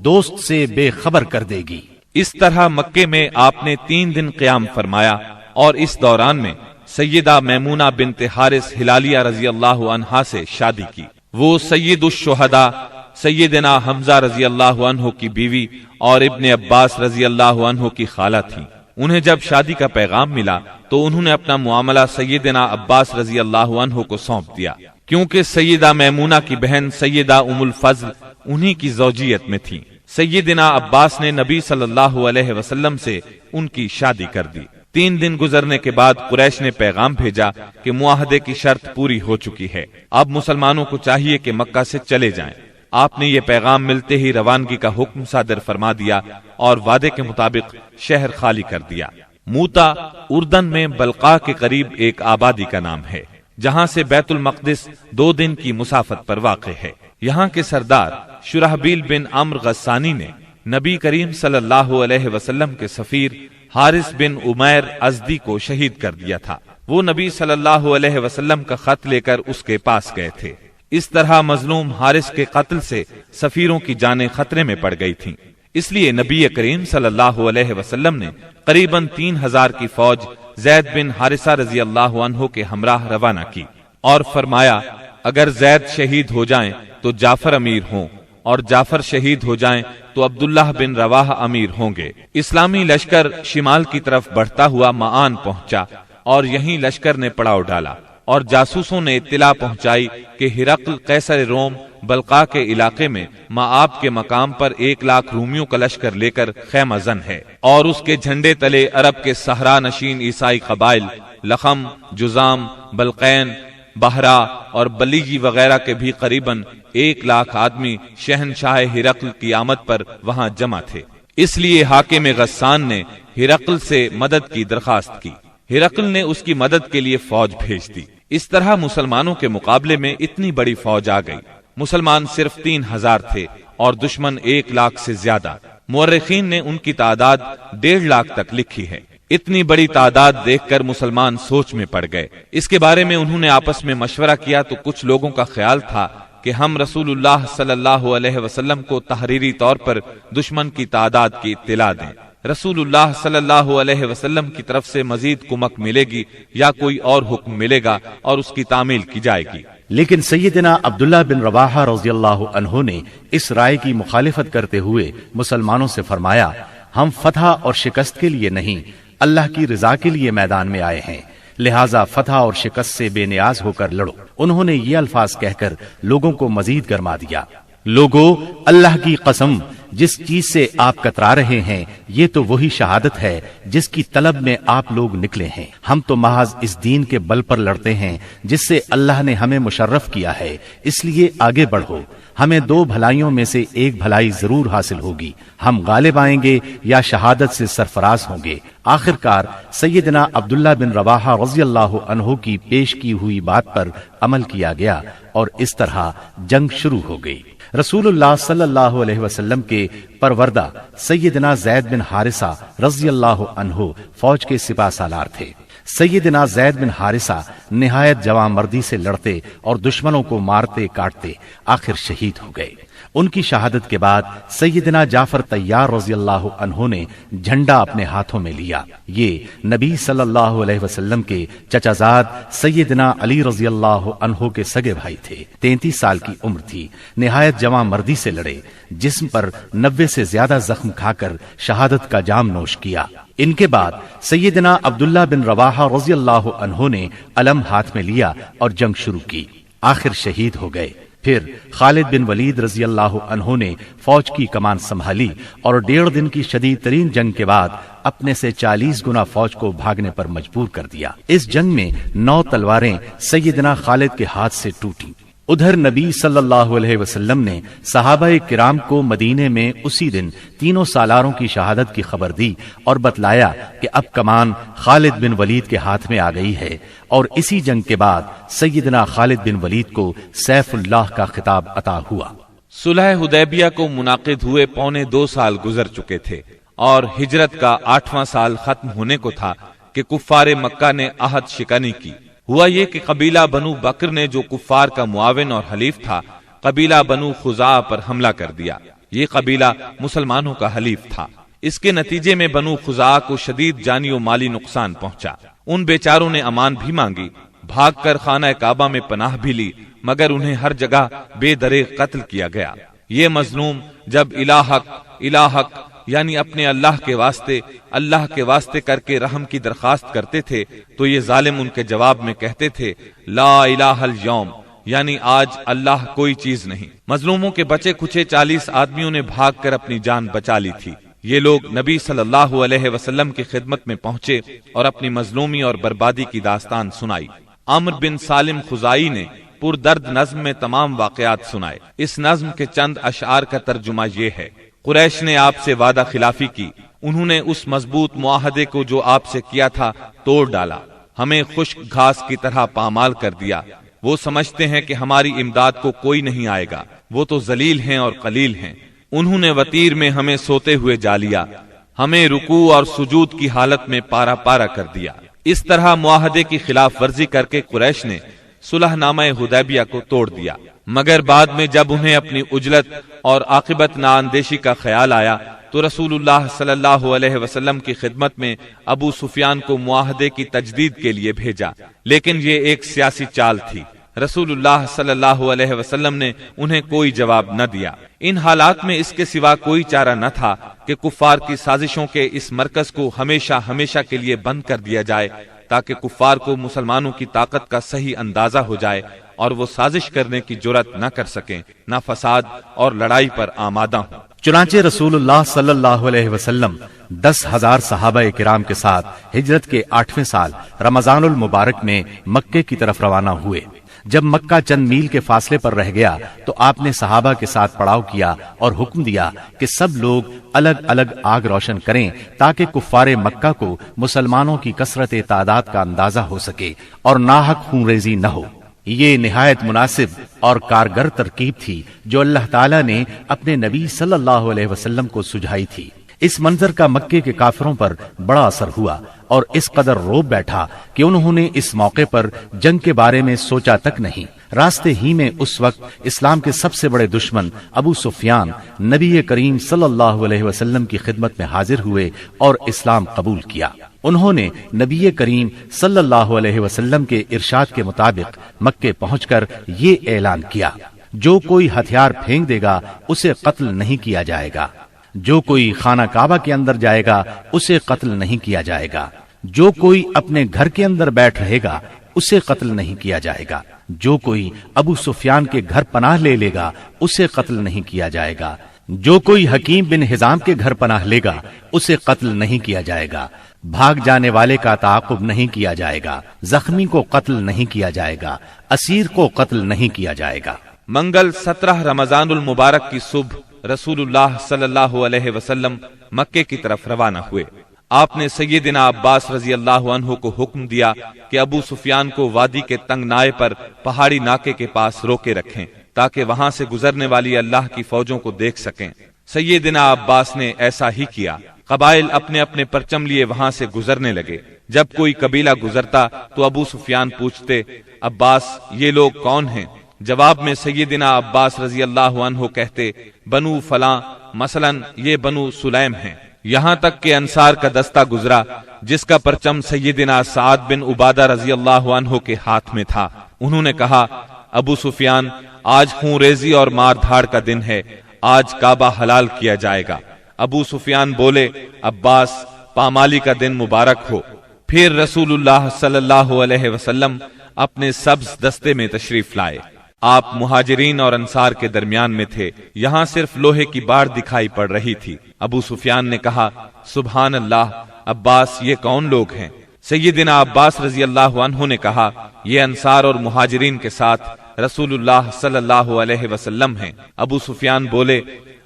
دوست سے بے خبر کر دے گی۔ اس طرح مکے میں آپ نے 3 دن قیام فرمایا، اور اس دوران میں سیدہ میمونہ بنت حارث ہلالیہ رضی اللہ عنہا سے شادی کی۔ وہ سید الشہداء سیدنا حمزہ رضی اللہ عنہ کی بیوی اور ابن عباس رضی اللہ عنہ کی خالہ تھی۔ انہیں جب شادی کا پیغام ملا تو انہوں نے اپنا معاملہ سیدنا عباس رضی اللہ عنہ کو سونپ دیا، کیونکہ سیدہ میمونہ کی بہن سیدہ ام الفضل انہی کی زوجیت میں تھی۔ سیدنا عباس نے نبی صلی اللہ علیہ وسلم سے ان کی شادی کر دی۔ 3 دن گزرنے کے بعد قریش نے پیغام بھیجا کہ معاہدے کی شرط پوری ہو چکی ہے، اب مسلمانوں کو چاہیے کہ مکہ سے چلے جائیں۔ آپ نے یہ پیغام ملتے ہی روانگی کا حکم صادر فرما دیا اور وعدے کے مطابق شہر خالی کر دیا۔ موتا اردن میں بلقاء کے قریب ایک آبادی کا نام ہے، جہاں سے بیت المقدس 2 دن کی مسافت پر واقع ہے۔ یہاں کے سردار شرحبیل بن عمرو غسانی نے نبی کریم صلی اللہ علیہ وسلم کے سفیر حارث بن عمیر ازدی کو شہید کر دیا تھا۔ وہ نبی صلی اللہ علیہ وسلم کا خط لے کر اس کے پاس گئے تھے۔ اس طرح مظلوم حارث کے قتل سے سفیروں کی جانیں خطرے میں پڑ گئی تھیں، اس لیے نبی کریم صلی اللہ علیہ وسلم نے قریباً 3000 کی فوج زید بن حارثہ رضی اللہ عنہ کے ہمراہ روانہ کی اور فرمایا، اگر زید شہید ہو جائیں تو جعفر امیر ہوں، اور جعفر شہید ہو جائیں تو عبداللہ بن رواحہ امیر ہوں گے۔ اسلامی لشکر شمال کی طرف بڑھتا ہوا معان پہنچا اور یہیں لشکر نے پڑاؤ ڈالا، اور جاسوسوں نے اطلاع پہنچائی کہ ہرقل قیصر روم بلقاء کے علاقے میں مآب کے مقام پر 1,00,000 رومیوں کا لشکر لے کر خیمہ زن ہے، اور اس کے جھنڈے تلے عرب کے صحرا نشین عیسائی قبائل لخم، جزام، بلقین، بہرا اور بلیجی وغیرہ کے بھی قریباً 1,00,000 آدمی شہنشاہ ہرقل کی آمد پر وہاں جمع تھے۔ اس لیے حاکم غسان نے ہرقل سے مدد کی درخواست کی۔ ہرقل نے اس کی مدد کے لیے فوج بھیج دی۔ اس طرح مسلمانوں کے مقابلے میں اتنی بڑی فوج آ گئی۔ مسلمان صرف 3000 تھے اور دشمن 1,00,000 سے زیادہ۔ مورخین نے ان کی تعداد 1,50,000 تک لکھی ہے۔ اتنی بڑی تعداد دیکھ کر مسلمان سوچ میں پڑ گئے۔ اس کے بارے میں انہوں نے آپس میں مشورہ کیا تو کچھ لوگوں کا خیال تھا کہ ہم رسول اللہ صلی اللہ علیہ وسلم کو تحریری طور پر دشمن کی تعداد کی اطلاع دیں۔ رسول اللہ صلی اللہ علیہ وسلم کی طرف سے مزید کمک ملے گی یا کوئی اور حکم ملے گا اور اس کی تعمیل کی جائے گی۔ لیکن سیدنا عبداللہ بن رواحہ رضی اللہ عنہ نے اس رائے کی مخالفت کرتے ہوئے مسلمانوں سے فرمایا، ہم فتح اور شکست کے لیے نہیں، اللہ کی رضا کے لیے میدان میں آئے ہیں، لہٰذا فتح اور شکست سے بے نیاز ہو کر لڑو۔ انہوں نے یہ الفاظ کہہ کر لوگوں کو مزید گرما دیا۔ لوگو، اللہ کی قسم، جس چیز سے آپ کترا رہے ہیں یہ تو وہی شہادت ہے جس کی طلب میں آپ لوگ نکلے ہیں۔ ہم تو محض اس دین کے بل پر لڑتے ہیں جس سے اللہ نے ہمیں مشرف کیا ہے، اس لیے آگے بڑھو۔ ہمیں 2 بھلائیوں میں سے ایک بھلائی ضرور حاصل ہوگی، ہم غالب آئیں گے یا شہادت سے سرفراز ہوں گے۔ آخرکار سیدنا عبداللہ بن رواحہ رضی اللہ عنہ کی پیش کی ہوئی بات پر عمل کیا گیا اور اس طرح جنگ شروع ہو گئی۔ رسول اللہ صلی اللہ علیہ وسلم کے پروردہ سیدنا زید بن حارثہ رضی اللہ عنہ فوج کے سپہ سالار تھے۔ سیدنا زید بن حارثہ نہایت جواں مردی سے لڑتے اور دشمنوں کو مارتے کاٹتے آخر شہید ہو گئے۔ ان کی شہادت کے بعد سیدنا جعفر طیار رضی اللہ عنہ نے جھنڈا اپنے ہاتھوں میں لیا۔ یہ نبی صلی اللہ علیہ وسلم کے چچا زاد سیدنا علی رضی اللہ عنہ کے سگے بھائی تھے۔ 33 سال کی عمر تھی، نہایت جواں مردی سے لڑے، جسم پر 90 سے زیادہ زخم کھا کر شہادت کا جام نوش کیا۔ ان کے بعد سیدنا عبداللہ بن رواحہ رضی اللہ عنہ نے علم ہاتھ میں لیا اور جنگ شروع کی، آخر شہید ہو گئے۔ پھر خالد بن ولید رضی اللہ عنہ نے فوج کی کمان سنبھالی اور 1.5 دن کی شدید ترین جنگ کے بعد اپنے سے 40 گنا فوج کو بھاگنے پر مجبور کر دیا۔ اس جنگ میں 9 تلواریں سیدنا خالد کے ہاتھ سے ٹوٹیں۔ ادھر نبی صلی اللہ علیہ وسلم نے صحابہ کرام کو مدینے میں اسی دن 3 سالاروں کی شہادت کی خبر دی اور بتلایا کہ اب کمان خالد بن ولید کے ہاتھ میں آ گئی ہے، اور اسی جنگ کے بعد سیدنا خالد بن ولید کو سیف اللہ کا خطاب عطا ہوا۔ صلح حدیبیہ کو منعقد ہوئے 2.25 سال گزر چکے تھے اور ہجرت کا 8واں سال ختم ہونے کو تھا کہ کفار مکہ نے عہد شکنی کی۔ ہوا یہ کہ قبیلہ بنو بکر نے، جو کفار کا معاون اور حلیف تھا، قبیلہ بنو خزاعہ پر حملہ کر دیا۔ یہ قبیلہ مسلمانوں کا حلیف تھا۔ اس کے نتیجے میں بنو خزاعہ کو شدید جانی و مالی نقصان پہنچا۔ ان بیچاروں نے امان بھی مانگی، بھاگ کر خانہ کعبہ میں پناہ بھی لی، مگر انہیں ہر جگہ بے دریغ قتل کیا گیا۔ یہ مظلوم جب الہک یعنی اپنے اللہ کے واسطے کر کے رحم کی درخواست کرتے تھے تو یہ ظالم ان کے جواب میں کہتے تھے لا الہ الیوم، یعنی آج اللہ کوئی چیز نہیں۔ مظلوموں کے بچے کچھے 40 آدمیوں نے بھاگ کر اپنی جان بچا لی تھی۔ یہ لوگ نبی صلی اللہ علیہ وسلم کی خدمت میں پہنچے اور اپنی مظلومی اور بربادی کی داستان سنائی۔ عمرو بن سالم خزائی نے پردرد نظم میں تمام واقعات سنائے۔ اس نظم کے چند اشعار کا ترجمہ یہ ہے: قریش نے آپ سے وعدہ خلافی کی، انہوں نے اس مضبوط معاہدے کو جو آپ سے کیا تھا توڑ ڈالا، ہمیں خشک گھاس کی طرح پامال کر دیا۔ وہ سمجھتے ہیں کہ ہماری امداد کو کوئی نہیں آئے گا، وہ تو ذلیل ہیں اور قلیل ہیں۔ انہوں نے وطیر میں ہمیں سوتے ہوئے جا لیا، ہمیں رکوع اور سجود کی حالت میں پارا پارا کر دیا۔ اس طرح معاہدے کی خلاف ورزی کر کے قریش نے صلح نامہ حدیبیہ کو توڑ دیا، مگر بعد میں جب انہیں اپنی عجلت اور عاقبت نااندیشی کا خیال آیا تو رسول اللہ صلی اللہ علیہ وسلم کی خدمت میں ابو سفیان کو معاہدے کی تجدید کے لیے بھیجا، لیکن یہ ایک سیاسی چال تھی۔ رسول اللہ صلی اللہ علیہ وسلم نے انہیں کوئی جواب نہ دیا۔ ان حالات میں اس کے سوا کوئی چارہ نہ تھا کہ کفار کی سازشوں کے اس مرکز کو ہمیشہ کے لیے بند کر دیا جائے، تاکہ کفار کو مسلمانوں کی طاقت کا صحیح اندازہ ہو جائے اور وہ سازش کرنے کی جرات نہ کر سکیں، نہ فساد اور لڑائی پر آمادہ ہوں۔ چنانچہ رسول اللہ صلی اللہ علیہ وسلم 10,000 صحابہ کرام کے ساتھ ہجرت کے 8ویں سال رمضان المبارک میں مکے کی طرف روانہ ہوئے۔ جب مکہ چند میل کے فاصلے پر رہ گیا تو آپ نے صحابہ کے ساتھ پڑاؤ کیا اور حکم دیا کہ سب لوگ الگ الگ آگ روشن کریں تاکہ کفار مکہ کو مسلمانوں کی کثرت تعداد کا اندازہ ہو سکے اور ناحق خون ریزی نہ ہو۔ یہ نہایت مناسب اور کارگر ترکیب تھی جو اللہ تعالیٰ نے اپنے نبی صلی اللہ علیہ وسلم کو سجھائی تھی۔ اس منظر کا مکے کے کافروں پر بڑا اثر ہوا اور اس قدر روب بیٹھا کہ انہوں نے اس موقع پر جنگ کے بارے میں سوچا تک نہیں۔ راستے ہی میں اس وقت اسلام کے سب سے بڑے دشمن ابو سفیان نبی کریم صلی اللہ علیہ وسلم کی خدمت میں حاضر ہوئے اور اسلام قبول کیا۔ انہوں نے نبی کریم صلی اللہ علیہ وسلم کے ارشاد کے مطابق مکے پہنچ کر یہ اعلان کیا: جو کوئی ہتھیار پھینک دے گا اسے قتل نہیں کیا جائے گا، جو کوئی خانہ کعبہ کے اندر جائے گا اسے قتل نہیں کیا جائے گا، جو کوئی اپنے گھر کے اندر بیٹھ رہے گا اسے قتل نہیں کیا جائے گا، جو کوئی ابو سفیان کے گھر پناہ لے لے گا اسے قتل نہیں کیا جائے گا، جو کوئی حکیم بن حزام کے گھر پناہ لے گا اسے قتل نہیں کیا جائے گا، بھاگ جانے والے کا تعاقب نہیں کیا جائے گا، زخمی کو قتل نہیں کیا جائے گا، اسیر کو قتل نہیں کیا جائے گا۔ منگل 17 رمضان المبارک کی صبح رسول اللہ صلی اللہ علیہ وسلم مکے کی طرف روانہ ہوئے۔ آپ نے سیدنا عباس رضی اللہ عنہ کو حکم دیا کہ ابو سفیان کو وادی کے تنگ نائے پر پہاڑی ناکے کے پاس روکے رکھیں تاکہ وہاں سے گزرنے والی اللہ کی فوجوں کو دیکھ سکیں۔ سیدنا عباس نے ایسا ہی کیا۔ قبائل اپنے اپنے پرچم لیے وہاں سے گزرنے لگے۔ جب کوئی قبیلہ گزرتا تو ابو سفیان پوچھتے، عباس یہ لوگ کون ہیں؟ جواب میں سیدنا عباس رضی اللہ عنہ کہتے، بنو فلاں، مثلا یہ بنو سلیم ہیں۔ یہاں تک کہ انصار کا دستہ گزرا جس کا پرچم سیدنا سعد بن عبادہ رضی اللہ عنہ کے ہاتھ میں تھا۔ انہوں نے کہا، ابو سفیان، آج خون ریزی اور مار دھاڑ کا دن ہے، آج کعبہ حلال کیا جائے گا۔ ابو سفیان بولے، عباس، پامالی کا دن مبارک ہو۔ پھر رسول اللہ صلی اللہ علیہ وسلم اپنے سبز دستے میں تشریف لائے۔ آپ مہاجرین اور انصار کے درمیان میں تھے، یہاں صرف لوہے کی باڑ دکھائی پڑ رہی تھی۔ ابو سفیان نے کہا، سبحان اللہ، عباس یہ کون لوگ ہیں؟ سیدنا عباس رضی اللہ عنہ نے کہا، یہ انصار اور مہاجرین کے ساتھ رسول اللہ صلی اللہ علیہ وسلم ہیں۔ ابو سفیان بولے،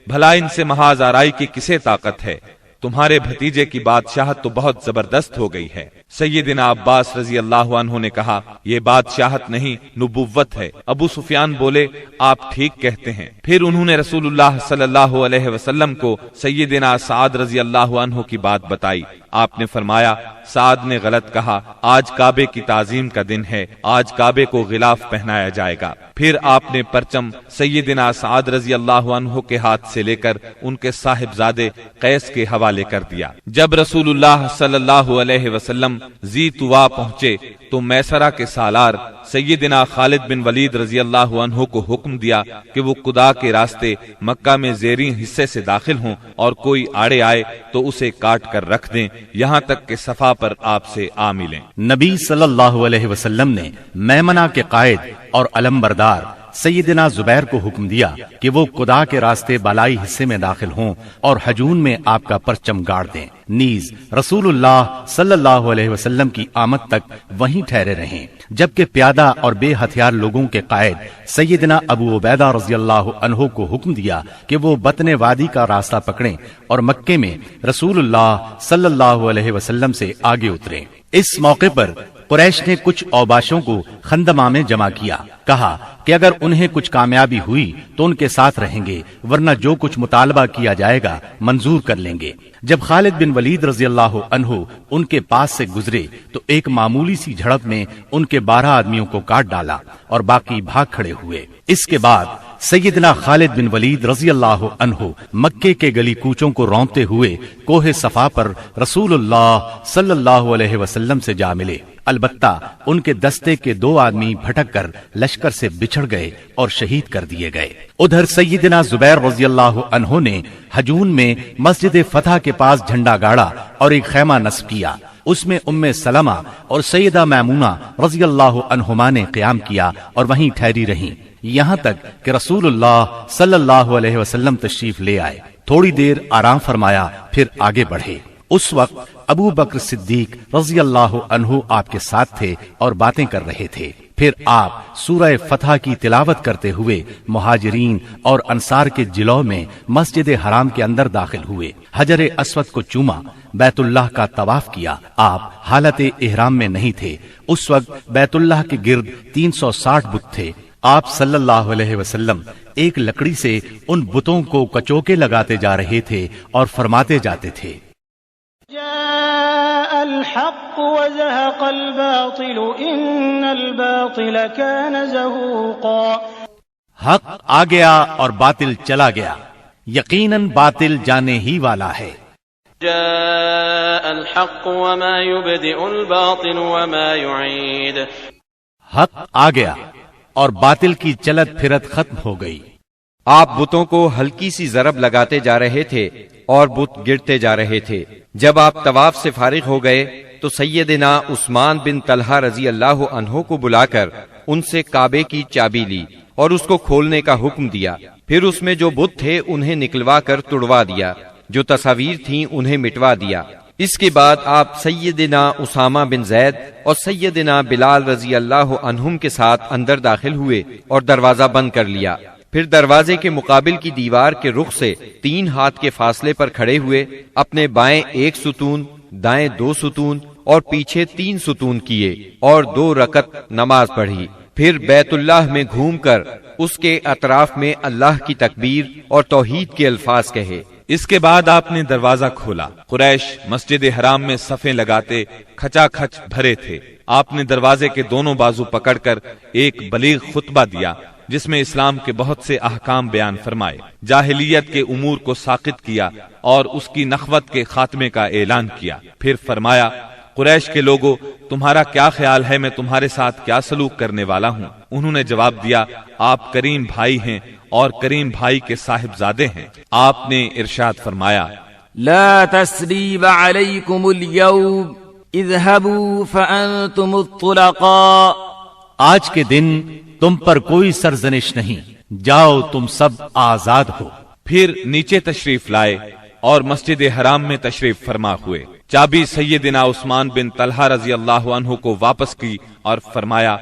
بھلا ان سے محاذ آرائی کی کسے طاقت ہے؟ تمہارے بھتیجے کی بادشاہت تو بہت زبردست ہو گئی ہے۔ سیدنا عباس رضی اللہ عنہ نے کہا، یہ بادشاہت نہیں، نبوت ہے۔ ابو سفیان بولے، آپ ٹھیک کہتے ہیں۔ پھر انہوں نے رسول اللہ صلی اللہ علیہ وسلم کو سیدنا سعد رضی اللہ عنہ کی بات بتائی۔ آپ نے فرمایا، سعد نے غلط کہا، آج کعبے کی تعظیم کا دن ہے، آج کعبے کو غلاف پہنایا جائے گا۔ پھر آپ نے پرچم سیدنا سعد رضی اللہ عنہ کے ہاتھ سے لے کر ان کے صاحبزادے قیس کے حوالے کر دیا۔ جب رسول اللہ صلی اللہ علیہ وسلم ذی طوا پہنچے تو میسرہ کے سالار سیدنا خالد بن ولید رضی اللہ عنہ کو حکم دیا کہ وہ قدا کے راستے مکہ میں زیریں حصے سے داخل ہوں اور کوئی آڑے آئے تو اسے کاٹ کر رکھ دیں، یہاں تک کہ صفا پر آپ سے آ ملیں۔ نبی صلی اللہ علیہ وسلم نے میمنہ کے قائد اور علمبردار سیدنا زبیر کو حکم دیا کہ وہ قدا کے راستے بالائی حصے میں داخل ہوں اور حجون میں آپ کا پرچم گاڑ دیں، نیز رسول اللہ صلی اللہ علیہ وسلم کی آمد تک وہیں ٹھہرے رہیں، جبکہ پیادہ اور بے ہتھیار لوگوں کے قائد سیدنا ابو عبیدہ رضی اللہ عنہ کو حکم دیا کہ وہ بطن وادی کا راستہ پکڑیں اور مکے میں رسول اللہ صلی اللہ علیہ وسلم سے آگے اتریں۔ اس موقع پر قریش نے کچھ اوباشوں کو خندمہ میں جمع کیا، کہا کہ اگر انہیں کچھ کامیابی ہوئی تو ان کے ساتھ رہیں گے، ورنہ جو کچھ مطالبہ کیا جائے گا منظور کر لیں گے۔ جب خالد بن ولید رضی اللہ عنہ ان کے پاس سے گزرے تو ایک معمولی سی جھڑپ میں ان کے 12 آدمیوں کو کاٹ ڈالا اور باقی بھاگ کھڑے ہوئے۔ اس کے بعد سیدنا خالد بن ولید رضی اللہ عنہ مکے کے گلی کوچوں کو رونتے ہوئے کوہ صفا پر رسول اللہ صلی اللہ علیہ وسلم سے جا ملے۔ البتہ ان کے دستے کے 2 آدمی بھٹک کر لشکر سے بچھڑ گئے اور شہید کر دیے گئے۔ ادھر سیدنا زبیر رضی اللہ عنہ نے حجون میں مسجد فتح کے پاس جھنڈا گاڑا اور ایک خیمہ نصب کیا، اس میں ام سلمہ اور سیدہ میمونہ رضی اللہ عنہما نے قیام کیا اور وہیں ٹھہری رہیں، یہاں تک کہ رسول اللہ صلی اللہ علیہ وسلم تشریف لے آئے۔ تھوڑی دیر آرام فرمایا، پھر آگے بڑھے۔ اس وقت ابو بکر صدیق رضی اللہ عنہ آپ کے ساتھ تھے اور باتیں کر رہے تھے۔ پھر آپ سورہ فتح کی تلاوت کرتے ہوئے مہاجرین اور انصار کے جلو میں مسجد حرام کے اندر داخل ہوئے، حجر اسود کو چوما، بیت اللہ کا طواف کیا۔ آپ حالت احرام میں نہیں تھے، اس وقت بیت اللہ کے گرد 360 بت تھے۔ آپ صلی اللہ علیہ وسلم ایک لکڑی سے ان بتوں کو کچوکے لگاتے جا رہے تھے اور فرماتے جاتے تھے، جاء الحق وزهق الباطل ان الباطل كان زهوقا۔ حق آ گیا اور باطل چلا گیا، یقیناً باطل جانے ہی والا ہے۔ جاء الحق وما يبدئ الباطل وما يعيد۔ حق آ گیا اور باطل کی چلت پھرت ختم ہو گئی۔ آپ بتوں کو ہلکی سی ضرب لگاتے جا رہے تھے اور بت گرتے جا رہے تھے۔ جب آپ طواف سے فارغ ہو گئے تو سیدنا عثمان بن طلحہ رضی اللہ عنہ کو بلا کر ان سے کعبے کی چابی لی اور اس کو کھولنے کا حکم دیا۔ پھر اس میں جو بت تھے انہیں نکلوا کر تڑوا دیا، جو تصاویر تھیں انہیں مٹوا دیا۔ اس کے بعد آپ سیدنا اسامہ بن زید اور سیدنا بلال رضی اللہ عنہم کے ساتھ اندر داخل ہوئے اور دروازہ بند کر لیا۔ پھر دروازے کے مقابل کی دیوار کے رخ سے 3 ہاتھ کے فاصلے پر کھڑے ہوئے، اپنے بائیں 1 ستون، دائیں 2 ستون اور پیچھے 3 ستون کیے اور 2 رکعت نماز پڑھی۔ پھر بیت اللہ میں گھوم کر اس کے اطراف میں اللہ کی تکبیر اور توحید کے الفاظ کہے۔ اس کے بعد آپ نے دروازہ کھولا۔ قریش مسجد حرام میں صفیں لگاتے کھچا کھچ بھرے تھے۔ آپ نے دروازے کے دونوں بازو پکڑ کر ایک بلیغ خطبہ دیا جس میں اسلام کے بہت سے احکام بیان فرمائے، جاہلیت کے امور کو ساقط کیا اور اس کی نخوت کے خاتمے کا اعلان کیا۔ پھر فرمایا، قریش کے لوگوں، تمہارا کیا خیال ہے میں تمہارے ساتھ کیا سلوک کرنے والا ہوں؟ انہوں نے جواب دیا، آپ کریم بھائی ہیں اور کریم بھائی کے صاحبزادے ہیں۔ آپ نے ارشاد فرمایا، لا تسریب علیکم اليوم اذهبوا فانتم الطلقاء، آج کے دن تم پر کوئی سرزنش نہیں، جاؤ تم سب آزاد ہو۔ پھر نیچے تشریف لائے اور مسجد حرام میں تشریف فرما ہوئے۔ چابی سیدنا عثمان بن طلحہ رضی اللہ عنہ کو واپس کی اور فرمایا،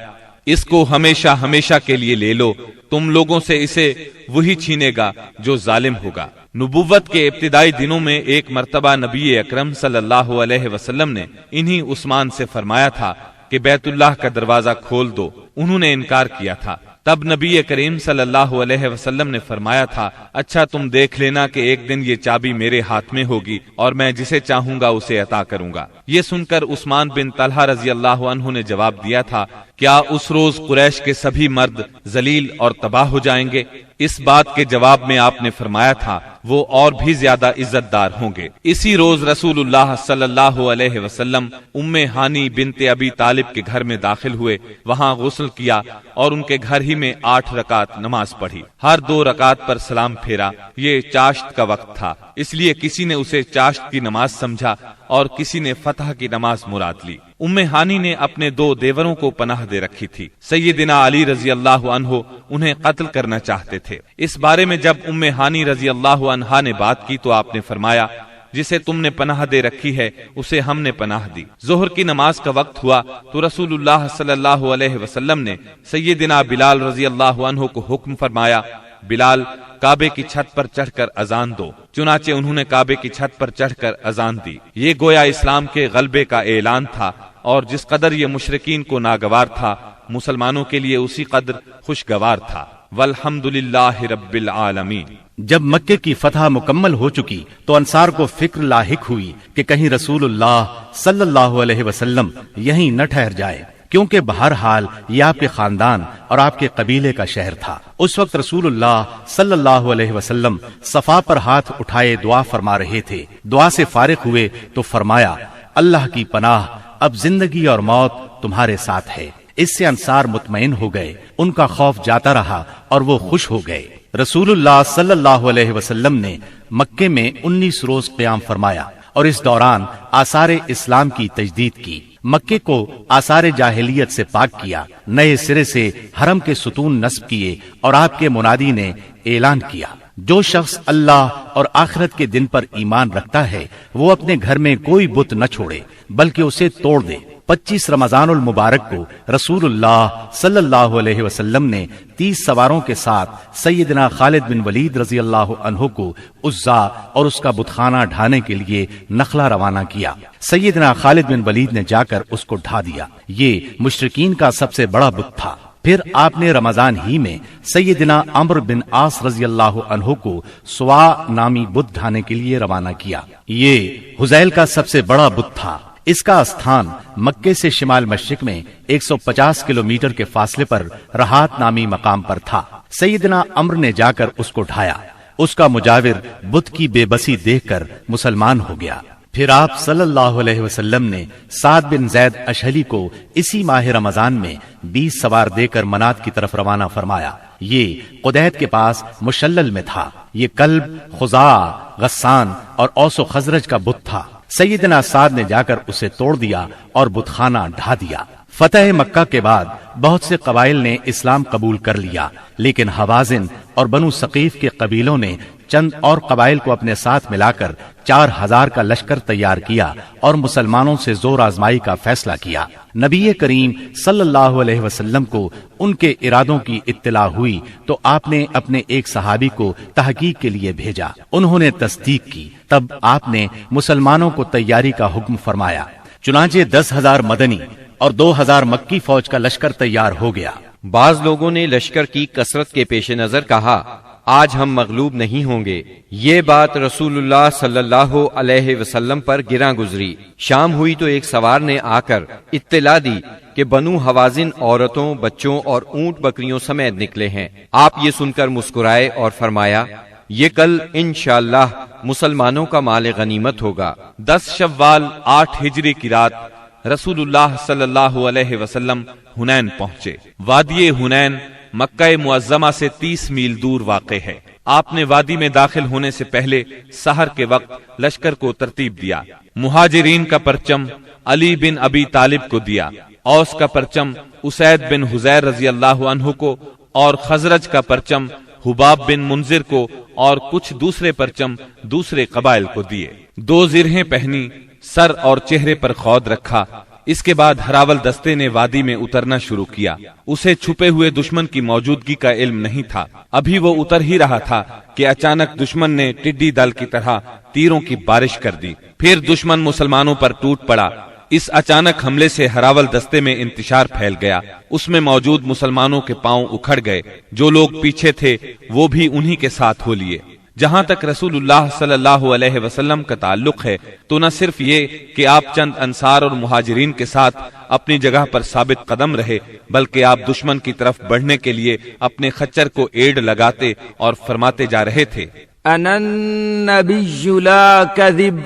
اس کو ہمیشہ ہمیشہ کے لیے لے لو، تم لوگوں سے اسے وہی چھینے گا جو ظالم ہوگا۔ نبوت کے ابتدائی دنوں میں ایک مرتبہ نبی اکرم صلی اللہ علیہ وسلم نے انہی عثمان سے فرمایا تھا کہ بیت اللہ کا دروازہ کھول دو، انہوں نے انکار کیا تھا۔ تب نبی کریم صلی اللہ علیہ وسلم نے فرمایا تھا، اچھا تم دیکھ لینا کہ ایک دن یہ چابی میرے ہاتھ میں ہوگی اور میں جسے چاہوں گا اسے عطا کروں گا۔ یہ سن کر عثمان بن طلحہ رضی اللہ عنہ نے جواب دیا تھا، کیا اس روز قریش کے سبھی مرد ذلیل اور تباہ ہو جائیں گے؟ اس بات کے جواب میں آپ نے فرمایا تھا، وہ اور بھی زیادہ عزت دار ہوں گے۔ اسی روز رسول اللہ صلی اللہ علیہ وسلم ام ہانی بنت ابی طالب کے گھر میں داخل ہوئے، وہاں غسل کیا اور ان کے گھر ہی میں 8 رکعت نماز پڑھی۔ ہر 2 رکعت پر سلام پھیرا۔ یہ چاشت کا وقت تھا، اس لیے کسی نے اسے چاشت کی نماز سمجھا اور کسی نے فتح کی نماز مراد لی۔ ام ہانی نے اپنے 2 دیوروں کو پناہ دے رکھی تھی۔ سیدنا علی رضی اللہ عنہ انہیں قتل کرنا چاہتے تھے۔ اس بارے میں جب ام ہانی رضی اللہ عنہا نے بات کی تو آپ نے فرمایا، جسے تم نے پناہ دے رکھی ہے اسے ہم نے پناہ دی۔ ظہر کی نماز کا وقت ہوا تو رسول اللہ صلی اللہ علیہ وسلم نے سیدنا بلال رضی اللہ عنہ کو حکم فرمایا، بلال کعبے کی چھت پر چڑھ کر اذان دو۔ چنانچہ انہوں نے کعبے کی چھت پر چڑھ کر اذان دی۔ یہ گویا اسلام کے غلبے کا اعلان تھا، اور جس قدر یہ مشرکین کو ناگوار تھا، مسلمانوں کے لیے اسی قدر خوشگوار تھا۔ والحمدللہ رب العالمین۔ جب مکے کی فتح مکمل ہو چکی تو انصار کو فکر لاحق ہوئی کہ کہیں رسول اللہ صلی اللہ علیہ وسلم یہیں نہ ٹھہر جائے، کیونکہ بہرحال یہ آپ کے خاندان اور آپ کے قبیلے کا شہر تھا۔ اس وقت رسول اللہ صلی اللہ علیہ وسلم صفا پر ہاتھ اٹھائے دعا فرما رہے تھے۔ دعا سے فارغ ہوئے تو فرمایا، اللہ کی پناہ، اب زندگی اور موت تمہارے ساتھ ہے۔ اس سے انصار مطمئن ہو گئے، ان کا خوف جاتا رہا اور وہ خوش ہو گئے۔ رسول اللہ صلی اللہ علیہ وسلم نے مکے میں 19 روز قیام فرمایا اور اس دوران آثار اسلام کی تجدید کی۔ مکے کو آثار جاہلیت سے پاک کیا، نئے سرے سے حرم کے ستون نصب کیے اور آپ کے منادی نے اعلان کیا، جو شخص اللہ اور آخرت کے دن پر ایمان رکھتا ہے وہ اپنے گھر میں کوئی بت نہ چھوڑے بلکہ اسے توڑ دے۔ 25 رمضان المبارک کو رسول اللہ صلی اللہ علیہ وسلم نے 30 سواروں کے ساتھ سیدنا خالد بن ولید رضی اللہ عنہ کو عزا اور اس کا بتخانہ ڈھانے کے لیے نخلا روانہ کیا۔ سیدنا خالد بن ولید نے جا کر اس کو ڈھا دیا۔ یہ مشرکین کا سب سے بڑا بت تھا۔ پھر آپ نے رمضان ہی میں سیدنا عمرو بن عاص رضی اللہ عنہ کو سوا نامی بت ڈھانے کے لیے روانہ کیا۔ یہ حذیل کا سب سے بڑا بت تھا۔ اس کا استھان مکے سے شمال مشرق میں 150 کلومیٹر کے فاصلے پر رہات نامی مقام پر تھا۔ سیدنا عمرو نے جا کر اس کو ڈھایا۔ اس کا مجاور بت کی بے بسی دیکھ کر مسلمان ہو گیا۔ پھر آپ صلی اللہ علیہ وسلم نے سعد بن زید اشہلی کو اسی ماہ رمضان میں 20 سوار دے کر منات کی طرف روانہ فرمایا۔ یہ قدید کے پاس مشلل میں تھا۔ یہ کلب، خزاع، غسان اور اوس و خزرج کا بت تھا۔ سیدنا سعد نے جا کر اسے توڑ دیا اور بتخانہ ڈھا دیا۔ فتح مکہ کے بعد بہت سے قبائل نے اسلام قبول کر لیا، لیکن حوازن اور بنو ثقیف کے قبیلوں نے چند اور قبائل کو اپنے ساتھ ملا کر 4000 کا لشکر تیار کیا اور مسلمانوں سے زور آزمائی کا فیصلہ کیا۔ نبی کریم صلی اللہ علیہ وسلم کو ان کے ارادوں کی اطلاع ہوئی تو آپ نے اپنے ایک صحابی کو تحقیق کے لیے بھیجا۔ انہوں نے تصدیق کی، تب آپ نے مسلمانوں کو تیاری کا حکم فرمایا۔ چنانچہ 10,000 مدنی اور 2000 مکی فوج کا لشکر تیار ہو گیا۔ بعض لوگوں نے لشکر کی کثرت کے پیش نظر کہا، آج ہم مغلوب نہیں ہوں گے۔ یہ بات رسول اللہ صلی اللہ علیہ وسلم پر گراں گزری۔ شام ہوئی تو ایک سوار نے آ کر اطلاع دی کہ بنو حوازن عورتوں، بچوں اور اونٹ بکریوں سمیت نکلے ہیں۔ آپ یہ سن کر مسکرائے اور فرمایا، یہ کل انشاءاللہ مسلمانوں کا مال غنیمت ہوگا۔ 10 شوال 8 ہجری کی رات رسول اللہ صلی اللہ علیہ وسلم حنین پہنچے۔ وادی حنین مکہ معظمہ سے 30 میل دور واقع ہے۔ آپ نے وادی میں داخل ہونے سے پہلے سحر کے وقت لشکر کو ترتیب دیا۔ مہاجرین کا پرچم علی بن ابی طالب کو دیا، اوس کا پرچم اسید بن حذیر رضی اللہ عنہ کو، اور خزرج کا پرچم حباب بن منذر کو، اور کچھ دوسرے پرچم دوسرے قبائل کو دیے۔ 2 زرہیں پہنی، سر اور چہرے پر خود رکھا۔ اس کے بعد ہراول دستے نے وادی میں اترنا شروع کیا۔ اسے چھپے ہوئے دشمن کی موجودگی کا علم نہیں تھا۔ ابھی وہ اتر ہی رہا تھا کہ اچانک دشمن نے ٹڈی دل کی طرح تیروں کی بارش کر دی۔ پھر دشمن مسلمانوں پر ٹوٹ پڑا۔ اس اچانک حملے سے ہراول دستے میں انتشار پھیل گیا۔ اس میں موجود مسلمانوں کے پاؤں اکھڑ گئے۔ جو لوگ پیچھے تھے وہ بھی انہی کے ساتھ ہو لیے۔ جہاں تک رسول اللہ صلی اللہ علیہ وسلم کا تعلق ہے تو نہ صرف یہ کہ آپ چند انصار اور مہاجرین کے ساتھ اپنی جگہ پر ثابت قدم رہے، بلکہ آپ دشمن کی طرف بڑھنے کے لیے اپنے خچر کو ایڑ لگاتے اور فرماتے جا رہے تھے، انا النبی لا کذب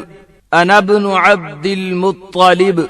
انا ابن عبد المطلب،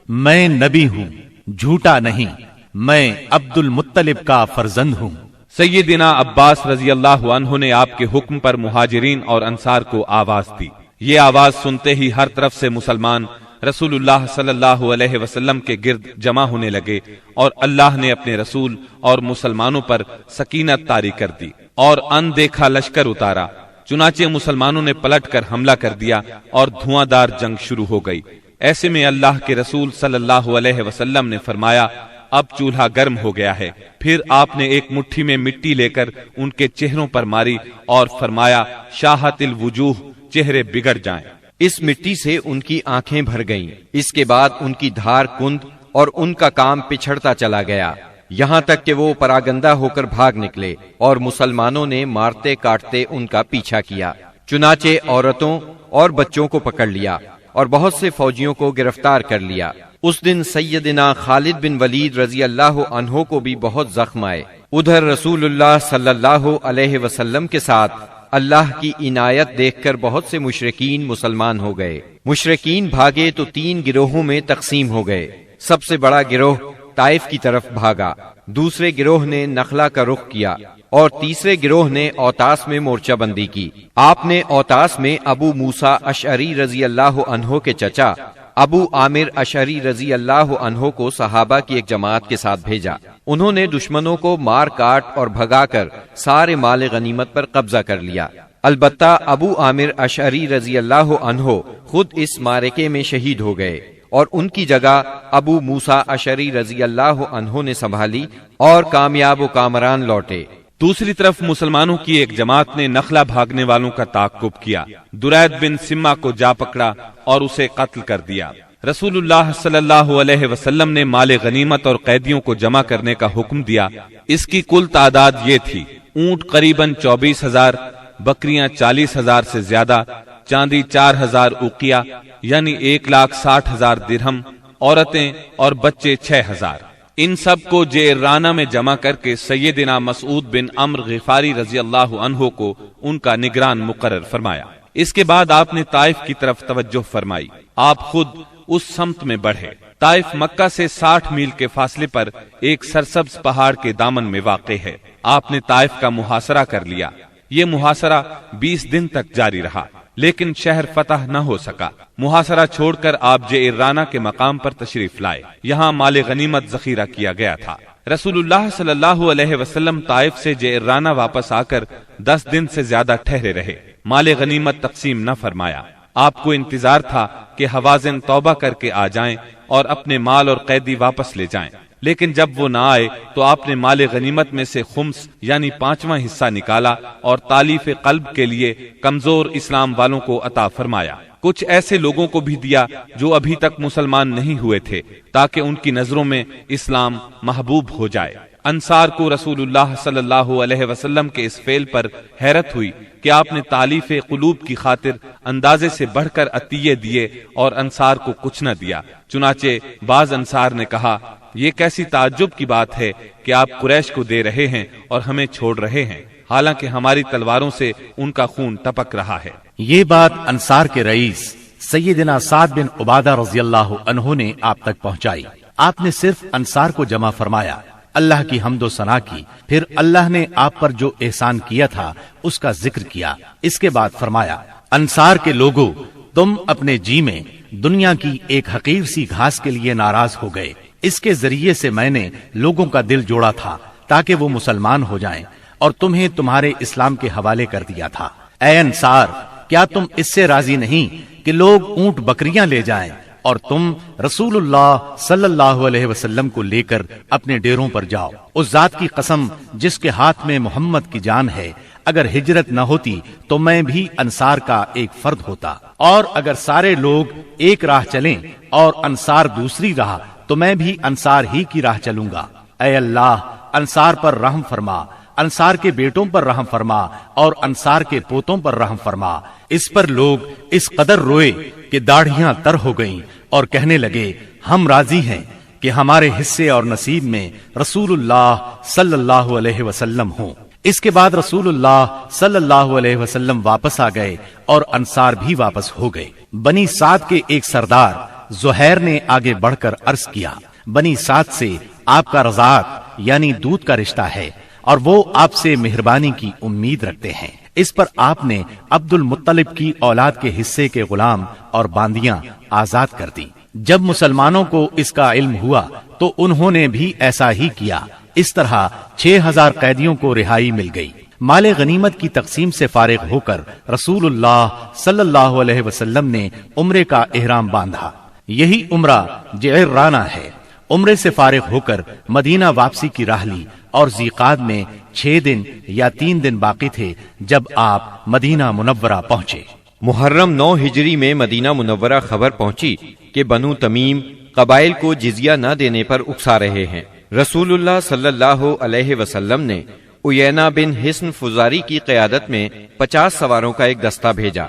میں نبی ہوں، جھوٹا نہیں، میں عبد المطلب کا فرزند ہوں۔ سیدنا عباس رضی اللہ عنہ نے آپ کے حکم پر مہاجرین اور انصار کو آواز دی۔ یہ آواز سنتے ہی ہر طرف سے مسلمان رسول اللہ صلی اللہ علیہ وسلم کے گرد جمع ہونے لگے، اور اللہ نے اپنے رسول اور مسلمانوں پر سکینت طاری کر دی اور ان دیکھا لشکر اتارا۔ چنانچہ مسلمانوں نے پلٹ کر حملہ کر دیا اور دھواں دار جنگ شروع ہو گئی۔ ایسے میں اللہ کے رسول صلی اللہ علیہ وسلم نے فرمایا، اب چولہا گرم ہو گیا ہے۔ پھر آپ نے ایک مٹھی میں مٹی لے کر ان کے چہروں پر ماری اور فرمایا، شاہت الوجوہ، چہرے بگڑ جائیں۔ اس مٹی سے ان کی آنکھیں بھر گئیں۔ اس کے بعد ان کی دھار کند اور ان کا کام پچھڑتا چلا گیا، یہاں تک کہ وہ پراگندہ ہو کر بھاگ نکلے، اور مسلمانوں نے مارتے کاٹتے ان کا پیچھا کیا۔ چنانچہ عورتوں اور بچوں کو پکڑ لیا اور بہت سے فوجیوں کو گرفتار کر لیا۔ اس دن سیدنا خالد بن ولید رضی اللہ عنہ کو بھی بہت زخم آئے۔ ادھر رسول اللہ صلی اللہ علیہ وسلم کے ساتھ اللہ کی عنایت دیکھ کر بہت سے مشرکین مسلمان ہو گئے۔ مشرکین بھاگے تو 3 گروہوں میں تقسیم ہو گئے۔ سب سے بڑا گروہ طائف کی طرف بھاگا، دوسرے گروہ نے نخلا کا رخ کیا، اور تیسرے گروہ نے اوتاس میں مورچہ بندی کی۔ آپ نے اوتاس میں ابو موسیٰ اشعری رضی اللہ عنہ کے چچا ابو عامر اشعری رضی اللہ عنہ کو صحابہ کی ایک جماعت کے ساتھ بھیجا۔ انہوں نے دشمنوں کو مار کاٹ اور بھگا کر سارے مال غنیمت پر قبضہ کر لیا۔ البتہ ابو عامر اشعری رضی اللہ عنہ خود اس معرکے میں شہید ہو گئے، اور ان کی جگہ ابو موسیٰ اشعری رضی اللہ عنہ نے سنبھالی اور کامیاب و کامران لوٹے۔ دوسری طرف مسلمانوں کی ایک جماعت نے نخلا بھاگنے والوں کا تعاقب کیا، درید بن سما کو جا پکڑا اور اسے قتل کر دیا۔ رسول اللہ صلی اللہ علیہ وسلم نے مال غنیمت اور قیدیوں کو جمع کرنے کا حکم دیا۔ اس کی کل تعداد یہ تھی، اونٹ قریباً 24,000، بکریاں 40,000 سے زیادہ، چاندی 4,000 اوقیہ یعنی 1,60,000 درہم، عورتیں اور بچے 6,000۔ ان سب کو جعرانہ میں جمع کر کے سیدنا مسعود بن عمرو غفاری رضی اللہ عنہ کو ان کا نگران مقرر فرمایا۔ اس کے بعد آپ نے طائف کی طرف توجہ فرمائی۔ آپ خود اس سمت میں بڑھے۔ طائف مکہ سے 60 میل کے فاصلے پر ایک سرسبز پہاڑ کے دامن میں واقع ہے۔ آپ نے طائف کا محاصرہ کر لیا۔ یہ محاصرہ 20 دن تک جاری رہا، لیکن شہر فتح نہ ہو سکا۔ محاصرہ چھوڑ کر آپ جعرانہ کے مقام پر تشریف لائے۔ یہاں مال غنیمت ذخیرہ کیا گیا تھا۔ رسول اللہ صلی اللہ علیہ وسلم طائف سے جعرانہ واپس آ کر 10 دن سے زیادہ ٹھہرے رہے۔ مال غنیمت تقسیم نہ فرمایا۔ آپ کو انتظار تھا کہ حوازن توبہ کر کے آ جائیں اور اپنے مال اور قیدی واپس لے جائیں، لیکن جب وہ نہ آئے تو آپ نے مال غنیمت میں سے خمس یعنی 5واں حصہ نکالا اور تالیف قلب کے لیے کمزور اسلام والوں کو عطا فرمایا۔ کچھ ایسے لوگوں کو بھی دیا جو ابھی تک مسلمان نہیں ہوئے تھے، تاکہ ان کی نظروں میں اسلام محبوب ہو جائے۔ انصار کو رسول اللہ صلی اللہ علیہ وسلم کے اس فعل پر حیرت ہوئی کہ آپ نے تالیف قلوب کی خاطر اندازے سے بڑھ کر عطیے دیے اور انصار کو کچھ نہ دیا۔ چنانچہ بعض انصار نے کہا، یہ کیسی تعجب کی بات ہے کہ آپ قریش کو دے رہے ہیں اور ہمیں چھوڑ رہے ہیں، حالانکہ ہماری تلواروں سے ان کا خون ٹپک رہا ہے۔ یہ بات انصار کے رئیس سیدنا سعد بن عبادہ رضی اللہ عنہ نے آپ تک پہنچائی۔ آپ نے صرف انصار کو جمع فرمایا، اللہ کی حمد و ثنا کی، پھر اللہ نے آپ پر جو احسان کیا تھا اس کا ذکر کیا۔ اس کے بعد فرمایا، انصار کے لوگوں، تم اپنے جی میں دنیا کی ایک حقیر سی گھاس کے لیے ناراض ہو گئے۔ اس کے ذریعے سے میں نے لوگوں کا دل جوڑا تھا تاکہ وہ مسلمان ہو جائیں اور تمہیں تمہارے اسلام کے حوالے کر دیا تھا۔ اے انصار، کیا تم اس سے راضی نہیں کہ لوگ اونٹ بکریاں لے جائیں اور تم رسول اللہ صلی اللہ علیہ وسلم کو لے کر اپنے ڈیروں پر جاؤ؟ اس ذات کی قسم جس کے ہاتھ میں محمد کی جان ہے، اگر ہجرت نہ ہوتی تو میں بھی انصار کا ایک فرد ہوتا، اور اگر سارے لوگ ایک راہ چلیں اور انصار دوسری راہ تو میں بھی انصار ہی کی راہ چلوں گا۔ اے اللہ، انصار پر رحم فرما، انصار کے بیٹوں پر رحم فرما اور انصار کے پوتوں پر رحم فرما۔ اس پر لوگ اس قدر روئے کہ داڑھیاں تر ہو گئیں اور کہنے لگے، ہم راضی ہیں کہ ہمارے حصے اور نصیب میں رسول اللہ صلی اللہ علیہ وسلم ہوں۔ اس کے بعد رسول اللہ صلی اللہ علیہ وسلم واپس آ گئے اور انصار بھی واپس ہو گئے۔ بنی سعد کے ایک سردار زہیر نے آگے بڑھ کر عرض کیا، بنی سعد سے آپ کا رضاعت یعنی دودھ کا رشتہ ہے اور وہ آپ سے مہربانی کی امید رکھتے ہیں۔ اس پر آپ نے عبد المطلب کی اولاد کے حصے کے غلام اور باندیاں آزاد کر دی۔ جب مسلمانوں کو اس کا علم ہوا تو انہوں نے بھی ایسا ہی کیا۔ اس طرح 6000 قیدیوں کو رہائی مل گئی۔ مال غنیمت کی تقسیم سے فارغ ہو کر رسول اللہ صلی اللہ علیہ وسلم نے عمرے کا احرام باندھا۔ یہی عمرہ جعرانہ ہے۔ عمرے سے فارغ ہو کر مدینہ واپسی کی راہ لی اور ذیقعد میں 6 دن یا 3 دن باقی تھے جب آپ مدینہ منورہ پہنچے۔ محرم 9 ہجری میں مدینہ منورہ خبر پہنچی کہ بنو تمیم قبائل کو جزیہ نہ دینے پر اکسا رہے ہیں۔ رسول اللہ صلی اللہ علیہ وسلم نے عیینہ بن حصن فزاری کی قیادت میں 50 سواروں کا ایک دستہ بھیجا۔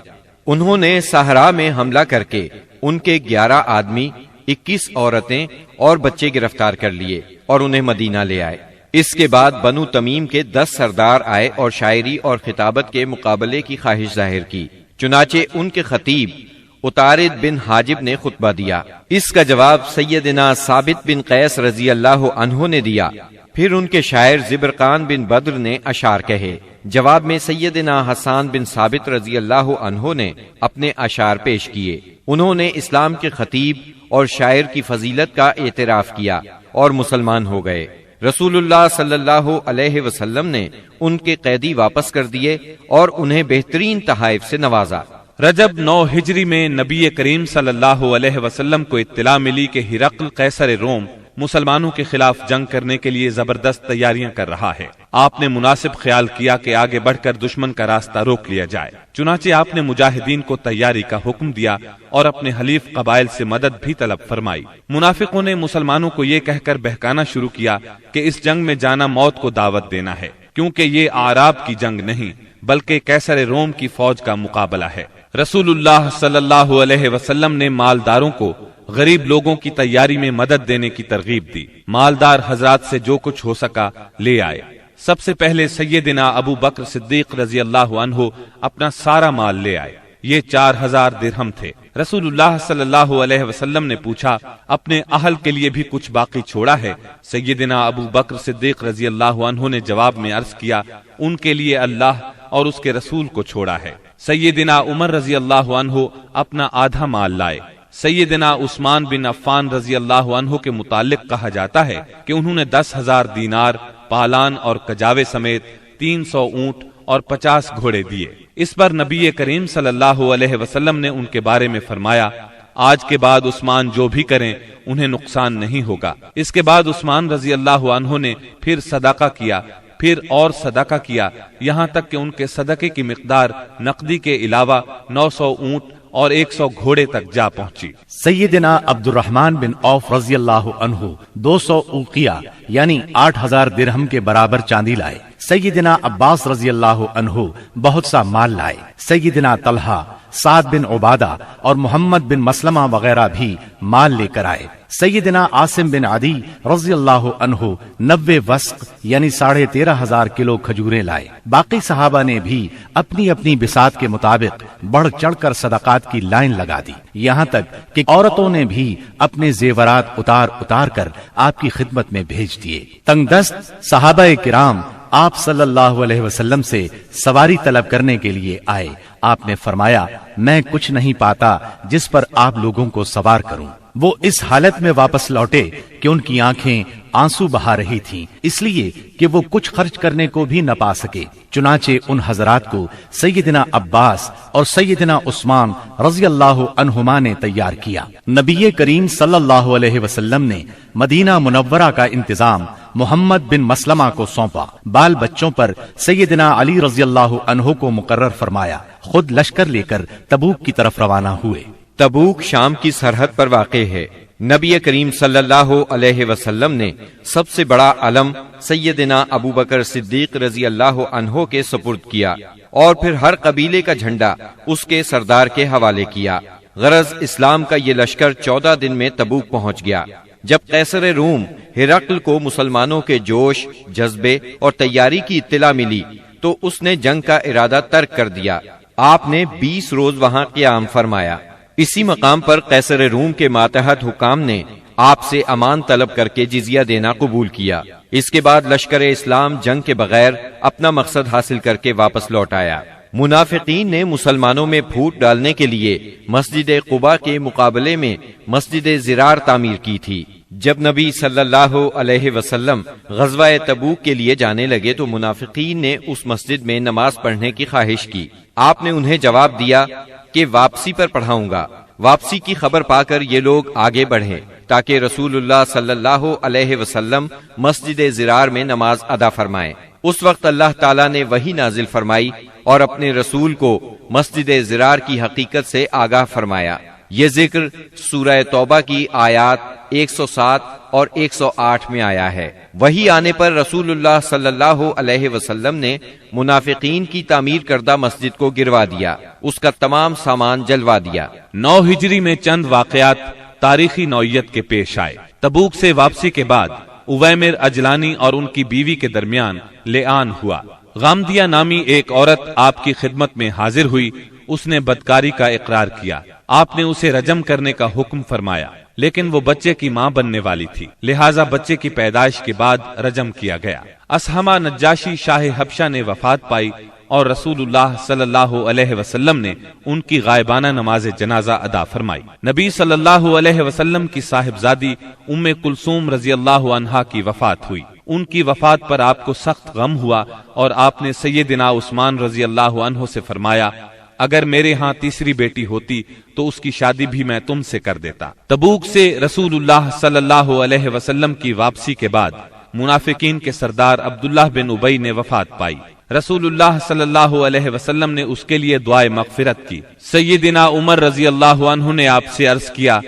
انہوں نے صحرا میں حملہ کر کے ان کے 11 آدمی، 21 عورتیں اور بچے گرفتار کر لیے اور انہیں مدینہ لے آئے۔ اس کے بعد بنو تمیم کے 10 سردار آئے اور شاعری اور خطابت کے مقابلے کی خواہش ظاہر کی۔ چنانچہ ان کے خطیب اتارد بن حاجب نے خطبہ دیا۔ اس کا جواب سیدنا ثابت بن قیس رضی اللہ عنہ نے دیا۔ پھر ان کے شاعر زبرقان بن بدر نے اشعار کہے۔ جواب میں سیدنا حسان بن ثابت رضی اللہ عنہ نے اپنے اشعار پیش کیے۔ انہوں نے اسلام کے خطیب اور شاعر کی فضیلت کا اعتراف کیا اور مسلمان ہو گئے۔ رسول اللہ صلی اللہ علیہ وسلم نے ان کے قیدی واپس کر دیے اور انہیں بہترین تحائف سے نوازا۔ رجب 9 ہجری میں نبی کریم صلی اللہ علیہ وسلم کو اطلاع ملی کہ ہرقل قیصر روم مسلمانوں کے خلاف جنگ کرنے کے لیے زبردست تیاریاں کر رہا ہے۔ آپ نے مناسب خیال کیا کہ آگے بڑھ کر دشمن کا راستہ روک لیا جائے۔ چنانچہ آپ نے مجاہدین کو تیاری کا حکم دیا اور اپنے حلیف قبائل سے مدد بھی طلب فرمائی۔ منافقوں نے مسلمانوں کو یہ کہہ کر بہکانا شروع کیا کہ اس جنگ میں جانا موت کو دعوت دینا ہے، کیونکہ یہ اعراب کی جنگ نہیں بلکہ قیصر روم کی فوج کا مقابلہ ہے۔ رسول اللہ صلی اللہ علیہ وسلم نے مالداروں کو غریب لوگوں کی تیاری میں مدد دینے کی ترغیب دی۔ مالدار حضرات سے جو کچھ ہو سکا لے آئے۔ سب سے پہلے سیدنا ابو بکر صدیق رضی اللہ عنہ اپنا سارا مال لے آئے۔ یہ 4000 درہم تھے۔ رسول اللہ صلی اللہ علیہ وسلم نے پوچھا، اپنے اہل کے لیے بھی کچھ باقی چھوڑا ہے؟ سیدنا ابو بکر صدیق رضی اللہ عنہ نے جواب میں عرض کیا، ان کے لیے اللہ اور اس کے رسول کو چھوڑا ہے۔ سیدنا عمر رضی اللہ عنہ اپنا آدھا مال لائے۔ سیدنا عثمان بن عفان رضی اللہ عنہ کے متعلق کہا جاتا ہے کہ انہوں نے 10,000 دینار، پالان اور کجاوے سمیت 300 اونٹ اور 50 گھوڑے دیے۔ اس پر نبی کریم صلی اللہ علیہ وسلم نے ان کے بارے میں فرمایا، آج کے بعد عثمان جو بھی کریں انہیں نقصان نہیں ہوگا۔ اس کے بعد عثمان رضی اللہ عنہ نے پھر صدقہ کیا، پھر اور صدقہ کیا، یہاں تک کہ ان کے صدقے کی مقدار نقدی کے علاوہ 900 اونٹ اور 100 گھوڑے تک جا پہنچی۔ سیدنا عبد الرحمن بن عوف رضی اللہ عنہ 200 اوقیہ یعنی 8000 درہم کے برابر چاندی لائے۔ سیدنا عباس رضی اللہ عنہ بہت سا مال لائے۔ سیدنا طلحہ، سعد بن عبادہ اور محمد بن مسلمہ وغیرہ بھی مال لے کر آئے۔ سیدنا عاصم بن عدی رضی اللہ عنہ 90 وسق یعنی 13,500 کلو کھجوریں لائے۔ باقی صحابہ نے بھی اپنی اپنی بساط کے مطابق بڑھ چڑھ کر صدقات کی لائن لگا دی، یہاں تک کہ عورتوں نے بھی اپنے زیورات اتار اتار کر آپ کی خدمت میں بھیج دیے۔ تنگ دست صحابہ کرام آپ صلی اللہ علیہ وسلم سے سواری طلب کرنے کے لیے آئے۔ آپ نے فرمایا، میں کچھ نہیں پاتا جس پر آپ لوگوں کو سوار کروں۔ وہ اس حالت میں واپس لوٹے کہ ان کی آنکھیں آنسو بہا رہی تھیں، اس لیے کہ وہ کچھ خرچ کرنے کو بھی نہ پا سکے۔ چنانچہ ان حضرات کو سیدنا عباس اور سیدنا عثمان رضی اللہ عنہما نے تیار کیا۔ نبی کریم صلی اللہ علیہ وسلم نے مدینہ منورہ کا انتظام محمد بن مسلمہ کو سونپا۔ بال بچوں پر سیدنا علی رضی اللہ عنہ کو مقرر فرمایا۔ خود لشکر لے کر تبوک کی طرف روانہ ہوئے۔ تبوک شام کی سرحد پر واقع ہے۔ نبی کریم صلی اللہ علیہ وسلم نے سب سے بڑا علم سیدنا ابو بکر صدیق رضی اللہ عنہ کے سپرد کیا اور پھر ہر قبیلے کا جھنڈا اس کے سردار کے حوالے کیا۔ غرض اسلام کا یہ لشکر 14 دن میں تبوک پہنچ گیا۔ جب قیصر روم ہرقل کو مسلمانوں کے جوش، جذبے اور تیاری کی اطلاع ملی تو اس نے جنگ کا ارادہ ترک کر دیا۔ آپ نے 20 روز وہاں قیام فرمایا۔ اسی مقام پر قیصر روم کے ماتحت حکام نے آپ سے امان طلب کر کے جزیہ دینا قبول کیا۔ اس کے بعد لشکر اسلام جنگ کے بغیر اپنا مقصد حاصل کر کے واپس لوٹ آیا۔ منافقین نے مسلمانوں میں پھوٹ ڈالنے کے لیے مسجد قباء کے مقابلے میں مسجد زرار تعمیر کی تھی۔ جب نبی صلی اللہ علیہ وسلم غزوہ تبوک کے لیے جانے لگے تو منافقین نے اس مسجد میں نماز پڑھنے کی خواہش کی۔ آپ نے انہیں جواب دیا کہ واپسی پر پڑھاؤں گا۔ واپسی کی خبر پا کر یہ لوگ آگے بڑھے تاکہ رسول اللہ صلی اللہ علیہ وسلم مسجد زرار میں نماز ادا فرمائیں۔ اس وقت اللہ تعالیٰ نے وحی نازل فرمائی اور اپنے رسول کو مسجد زرار کی حقیقت سے آگاہ فرمایا۔ یہ ذکر سورہ توبہ کی آیات 107 اور 108 میں آیا ہے۔ وحی آنے پر رسول اللہ صلی اللہ علیہ وسلم نے منافقین کی تعمیر کردہ مسجد کو گروا دیا، اس کا تمام سامان جلوا دیا۔ 9 ہجری میں چند واقعات تاریخی نوعیت کے پیش آئے۔ تبوک سے واپسی کے بعد اویمر اجلانی اور ان کی بیوی کے درمیان لعان ہوا۔ غامدیہ نامی ایک عورت آپ کی خدمت میں حاضر ہوئی۔ اس نے بدکاری کا اقرار کیا۔ آپ نے اسے رجم کرنے کا حکم فرمایا، لیکن وہ بچے کی ماں بننے والی تھی، لہٰذا بچے کی پیدائش کے بعد رجم کیا گیا۔ اسہمہ نجاشی شاہ حبشہ نے وفات پائی اور رسول اللہ صلی اللہ علیہ وسلم نے ان کی غائبانہ نماز جنازہ ادا فرمائی۔ نبی صلی اللہ علیہ وسلم کی صاحبزادی ام کلثوم رضی اللہ عنہا کی وفات ہوئی۔ ان کی وفات پر آپ کو سخت غم ہوا اور آپ نے سیدنا عثمان رضی اللہ عنہ سے فرمایا، اگر میرے ہاں تیسری بیٹی ہوتی تو اس کی شادی بھی میں تم سے کر دیتا۔ تبوک سے رسول اللہ صلی اللہ علیہ وسلم کی واپسی کے بعد منافقین کے سردار عبداللہ بن ابی نے وفات پائی۔ رسول اللہ صلی اللہ علیہ وسلم نے اس کے لیے دعائے مغفرت کی۔ سیدنا عمر رضی اللہ عنہ نے آپ سے عرض کیا،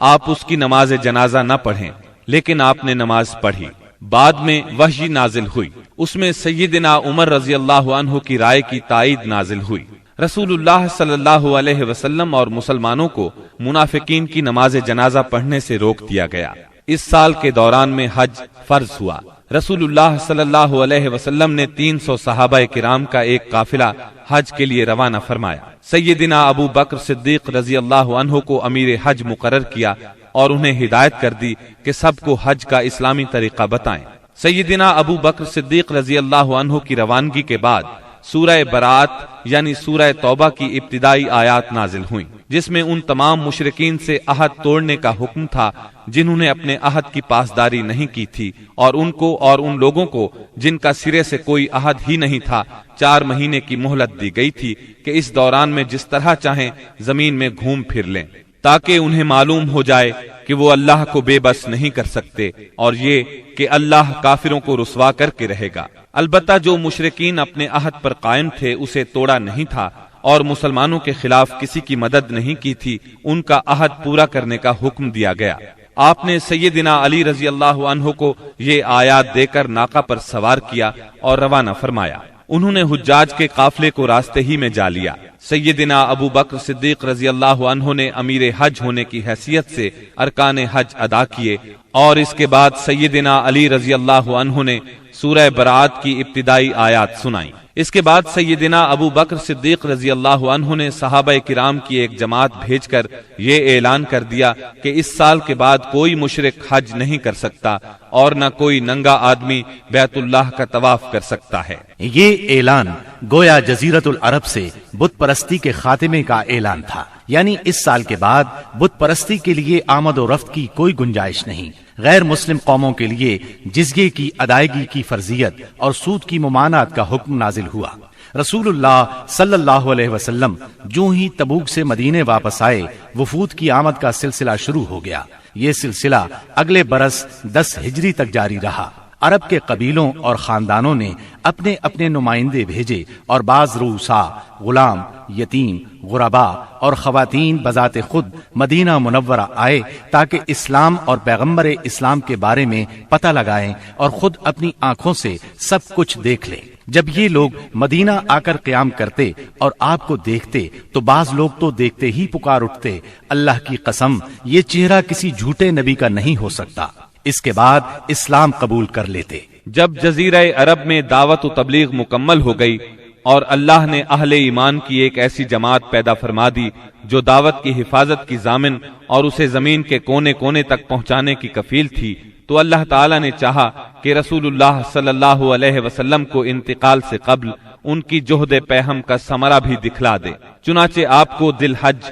آپ اس کی نماز جنازہ نہ پڑھیں، لیکن آپ نے نماز پڑھی۔ بعد میں وحی نازل ہوئی، اس میں سیدنا عمر رضی اللہ عنہ کی رائے کی تائید نازل ہوئی۔ رسول اللہ صلی اللہ علیہ وسلم اور مسلمانوں کو منافقین کی نماز جنازہ پڑھنے سے روک دیا گیا۔ اس سال کے دوران میں حج فرض ہوا۔ رسول اللہ صلی اللہ علیہ وسلم نے 300 صحابہ کرام کا ایک قافلہ حج کے لیے روانہ فرمایا۔ سیدنا ابو بکر صدیق رضی اللہ عنہ کو امیر حج مقرر کیا اور انہیں ہدایت کر دی کہ سب کو حج کا اسلامی طریقہ بتائیں۔ سیدنا ابو بکر صدیق رضی اللہ عنہ کی روانگی کے بعد سورہ برات یعنی سورہ توبہ کی ابتدائی آیات نازل ہوئیں، جس میں ان تمام مشرکین سے عہد توڑنے کا حکم تھا جنہوں نے اپنے عہد کی پاسداری نہیں کی تھی، اور ان کو اور ان لوگوں کو جن کا سرے سے کوئی عہد ہی نہیں تھا 4 مہینے کی مہلت دی گئی تھی کہ اس دوران میں جس طرح چاہیں زمین میں گھوم پھر لیں، تاکہ انہیں معلوم ہو جائے کہ وہ اللہ کو بے بس نہیں کر سکتے، اور یہ کہ اللہ کافروں کو رسوا کر کے رہے گا۔ البتہ جو مشرکین اپنے عہد پر قائم تھے اسے توڑا نہیں تھا، اور مسلمانوں کے خلاف کسی کی مدد نہیں کی تھی، ان کا عہد پورا کرنے کا حکم دیا گیا۔ آپ نے سیدنا علی رضی اللہ عنہ کو یہ آیات دے کر ناقہ پر سوار کیا اور روانہ فرمایا۔ انہوں نے حجاج کے قافلے کو راستے ہی میں جا لیا۔ سیدنا ابو بکر صدیق رضی اللہ عنہ نے امیر حج ہونے کی حیثیت سے ارکان حج ادا کیے، اور اس کے بعد سیدنا علی رضی اللہ عنہ نے سورہ برات کی ابتدائی آیات سنائیں۔ اس کے بعد سیدنا ابو بکر صدیق رضی اللہ عنہ نے صحابہ کرام کی ایک جماعت بھیج کر یہ اعلان کر دیا کہ اس سال کے بعد کوئی مشرک حج نہیں کر سکتا اور نہ کوئی ننگا آدمی بیت اللہ کا طواف کر سکتا ہے۔ یہ اعلان گویا جزیرت العرب سے بت پرستی کے خاتمے کا اعلان تھا، یعنی اس سال کے بعد بت پرستی کے لیے آمد و رفت کی کوئی گنجائش نہیں۔ غیر مسلم قوموں کے لیے جزیے کی ادائیگی کی فرضیت اور سود کی ممانعت کا حکم نازل ہوا۔ رسول اللہ صلی اللہ علیہ وسلم جو ہی تبوک سے مدینے واپس آئے، وفود کی آمد کا سلسلہ شروع ہو گیا۔ یہ سلسلہ اگلے برس 10 ہجری تک جاری رہا۔ عرب کے قبیلوں اور خاندانوں نے اپنے اپنے نمائندے بھیجے، اور بعض رؤسا، غلام، یتیم، غربا اور خواتین بذات خود مدینہ منورہ آئے تاکہ اسلام اور پیغمبر اسلام کے بارے میں پتہ لگائیں اور خود اپنی آنکھوں سے سب کچھ دیکھ لیں۔ جب یہ لوگ مدینہ آ کر قیام کرتے اور آپ کو دیکھتے تو بعض لوگ تو دیکھتے ہی پکار اٹھتے، اللہ کی قسم یہ چہرہ کسی جھوٹے نبی کا نہیں ہو سکتا۔ اس کے بعد اسلام قبول کر لیتے۔ جب جزیرہ عرب میں دعوت و تبلیغ مکمل ہو گئی اور اللہ نے اہل ایمان کی ایک ایسی جماعت پیدا فرما دی جو دعوت کی حفاظت کی ضامن اور اسے زمین کے کونے کونے تک پہنچانے کی کفیل تھی، تو اللہ تعالیٰ نے چاہا کہ رسول اللہ صلی اللہ علیہ وسلم کو انتقال سے قبل ان کی جہد پیہم کا ثمرہ بھی دکھلا دے۔ چنانچہ آپ کو ذی الحج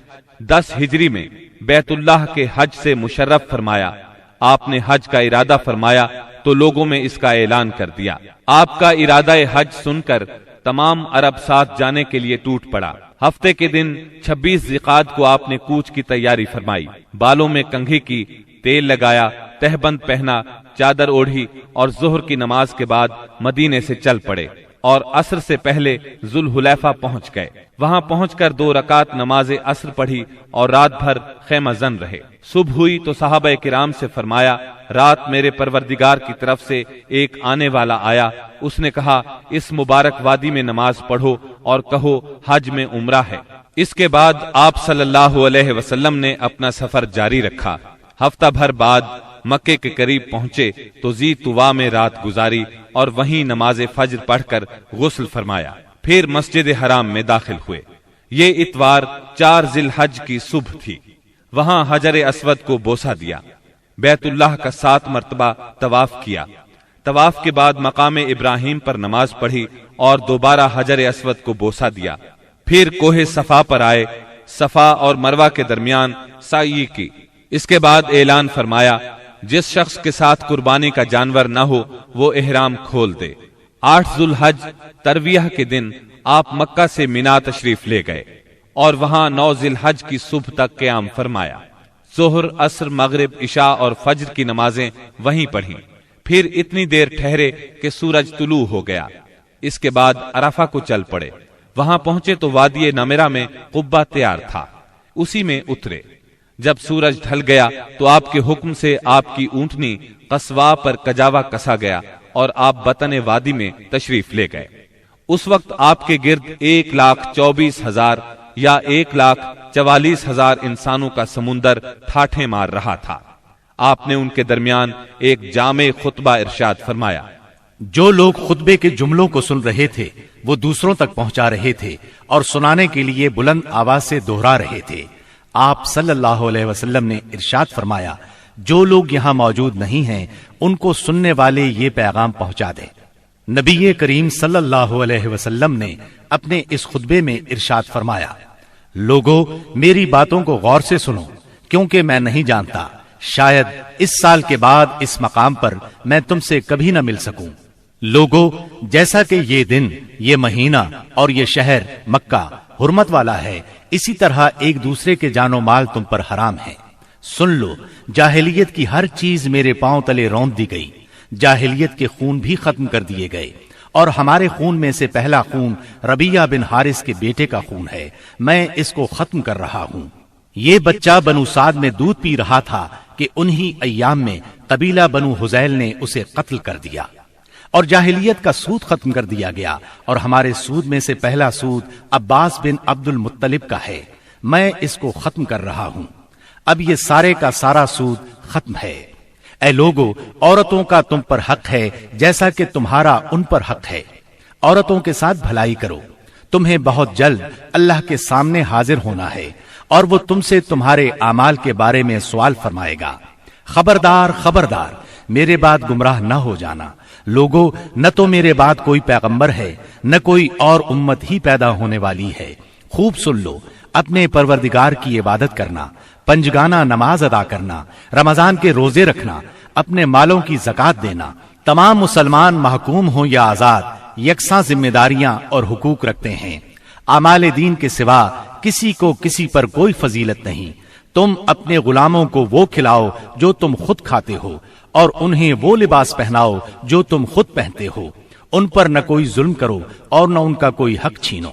10 ہجری میں بیت اللہ کے حج سے مشرف فرمایا۔ آپ نے حج کا ارادہ فرمایا تو لوگوں میں اس کا اعلان کر دیا۔ آپ کا ارادہ حج سن کر تمام عرب ساتھ جانے کے لیے ٹوٹ پڑا۔ ہفتے کے دن 26 ذیقعد کو آپ نے کوچ کی تیاری فرمائی، بالوں میں کنگھی کی، تیل لگایا، تہبند پہنا، چادر اوڑھی اور ظہر کی نماز کے بعد مدینے سے چل پڑے اور عصر سے پہلے ذوالحلیفہ پہنچ گئے۔ وہاں پہنچ کر 2 رکعت نماز عصر پڑھی اور رات بھر خیمہ زن رہے۔ صبح ہوئی تو صحابہ کرام سے فرمایا، رات میرے پروردگار کی طرف سے ایک آنے والا آیا، اس نے کہا اس مبارک وادی میں نماز پڑھو اور کہو حج میں عمرہ ہے۔ اس کے بعد آپ صلی اللہ علیہ وسلم نے اپنا سفر جاری رکھا۔ ہفتہ بھر بعد مکے کے قریب پہنچے تو ذی طوا میں رات گزاری اور وہیں نماز فجر پڑھ کر غسل فرمایا، پھر مسجد حرام میں داخل ہوئے۔ یہ اتوار 4 ذی الحج کی صبح تھی۔ وہاں حجر اسود کو بوسہ دیا، بیت اللہ کا 7 مرتبہ طواف کیا۔ طواف کے بعد مقام ابراہیم پر نماز پڑھی اور دوبارہ حجر اسود کو بوسہ دیا۔ پھر کوہ صفا پر آئے، صفا اور مروہ کے درمیان سعی کی۔ اس کے بعد اعلان فرمایا، جس شخص کے ساتھ قربانی کا جانور نہ ہو وہ احرام کھول دے۔ 8 ذی الحج ترویہ کے دن آپ مکہ سے مینا تشریف لے گئے اور وہاں 9 ذی الحج کی صبح تک قیام فرمایا۔ ظہر، عصر، مغرب، عشاء اور فجر کی نمازیں وہیں پڑھیں، پھر اتنی دیر ٹھہرے کہ سورج طلوع ہو گیا۔ اس کے بعد عرفہ کو چل پڑے۔ وہاں پہنچے تو وادی نمرہ میں قبہ تیار تھا، اسی میں اترے۔ جب سورج ڈھل گیا تو آپ کے حکم سے آپ کی اونٹنی قصوا پر کجاوا کسا گیا اور آپ بطن وادی میں تشریف لے گئے۔ اس وقت آپ کے گرد 1,24,000 یا 1,44,000 انسانوں کا سمندر ٹھاٹھیں مار رہا تھا۔ آپ نے ان کے درمیان ایک جامع خطبہ ارشاد فرمایا۔ جو لوگ خطبے کے جملوں کو سن رہے تھے وہ دوسروں تک پہنچا رہے تھے اور سنانے کے لیے بلند آواز سے دوہرا رہے تھے۔ آپ صلی اللہ علیہ وسلم نے ارشاد فرمایا، جو لوگ یہاں موجود نہیں ہیں ان کو سننے والے یہ پیغام پہنچا دیں۔ نبی کریم صلی اللہ علیہ وسلم نے اپنے اس خطبے میں ارشاد فرمایا، لوگو میری باتوں کو غور سے سنو، کیونکہ میں نہیں جانتا، شاید اس سال کے بعد اس مقام پر میں تم سے کبھی نہ مل سکوں۔ لوگو، جیسا کہ یہ دن، یہ مہینہ اور یہ شہر مکہ حرمت والا ہے، اسی طرح ایک دوسرے کے جان و مال تم پر حرام ہے۔ سن لو، جاہلیت کی ہر چیز میرے پاؤں تلے روند دی گئی، جاہلیت کے خون بھی ختم کر دیے گئے اور ہمارے خون میں سے پہلا خون ربیعہ بن حارث کے بیٹے کا خون ہے، میں اس کو ختم کر رہا ہوں۔ یہ بچہ بنو سعد میں دودھ پی رہا تھا کہ انہی ایام میں قبیلہ بنو حذیل نے اسے قتل کر دیا، اور جاہلیت کا سود ختم کر دیا گیا، اور ہمارے سود میں سے پہلا سود عباس بن عبد المطلب کا ہے، میں اس کو ختم کر رہا ہوں۔ اب یہ سارے کا سارا سود ختم ہے۔ اے لوگو، عورتوں کا تم پر حق ہے جیسا کہ تمہارا ان پر حق ہے، عورتوں کے ساتھ بھلائی کرو، تمہیں بہت جلد اللہ کے سامنے حاضر ہونا ہے، اور وہ تم سے تمہارے اعمال کے بارے میں سوال فرمائے گا۔ خبردار خبردار، میرے بعد گمراہ نہ ہو جانا۔ لوگو، نہ تو میرے بعد کوئی پیغمبر ہے، نہ کوئی اور امت ہی پیدا ہونے والی ہے۔ خوب سن لو، اپنے پروردگار کی عبادت کرنا، پنجگانہ نماز ادا کرنا، رمضان کے روزے رکھنا، اپنے مالوں کی زکوٰۃ دینا۔ تمام مسلمان محکوم ہوں یا آزاد، یکساں ذمہ داریاں اور حقوق رکھتے ہیں۔ اعمال دین کے سوا کسی کو کسی پر کوئی فضیلت نہیں۔ تم اپنے غلاموں کو وہ کھلاؤ جو تم خود کھاتے ہو، اور انہیں وہ لباس پہناؤ جو تم خود پہنتے ہو۔ ان پر نہ کوئی ظلم کرو اور نہ ان کا کوئی حق چھینو۔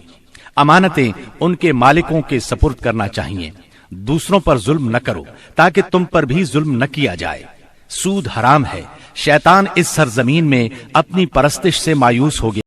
امانتیں ان کے مالکوں کے سپرد کرنا چاہیے۔ دوسروں پر ظلم نہ کرو تاکہ تم پر بھی ظلم نہ کیا جائے۔ سود حرام ہے۔ شیطان اس سرزمین میں اپنی پرستش سے مایوس ہو گیا۔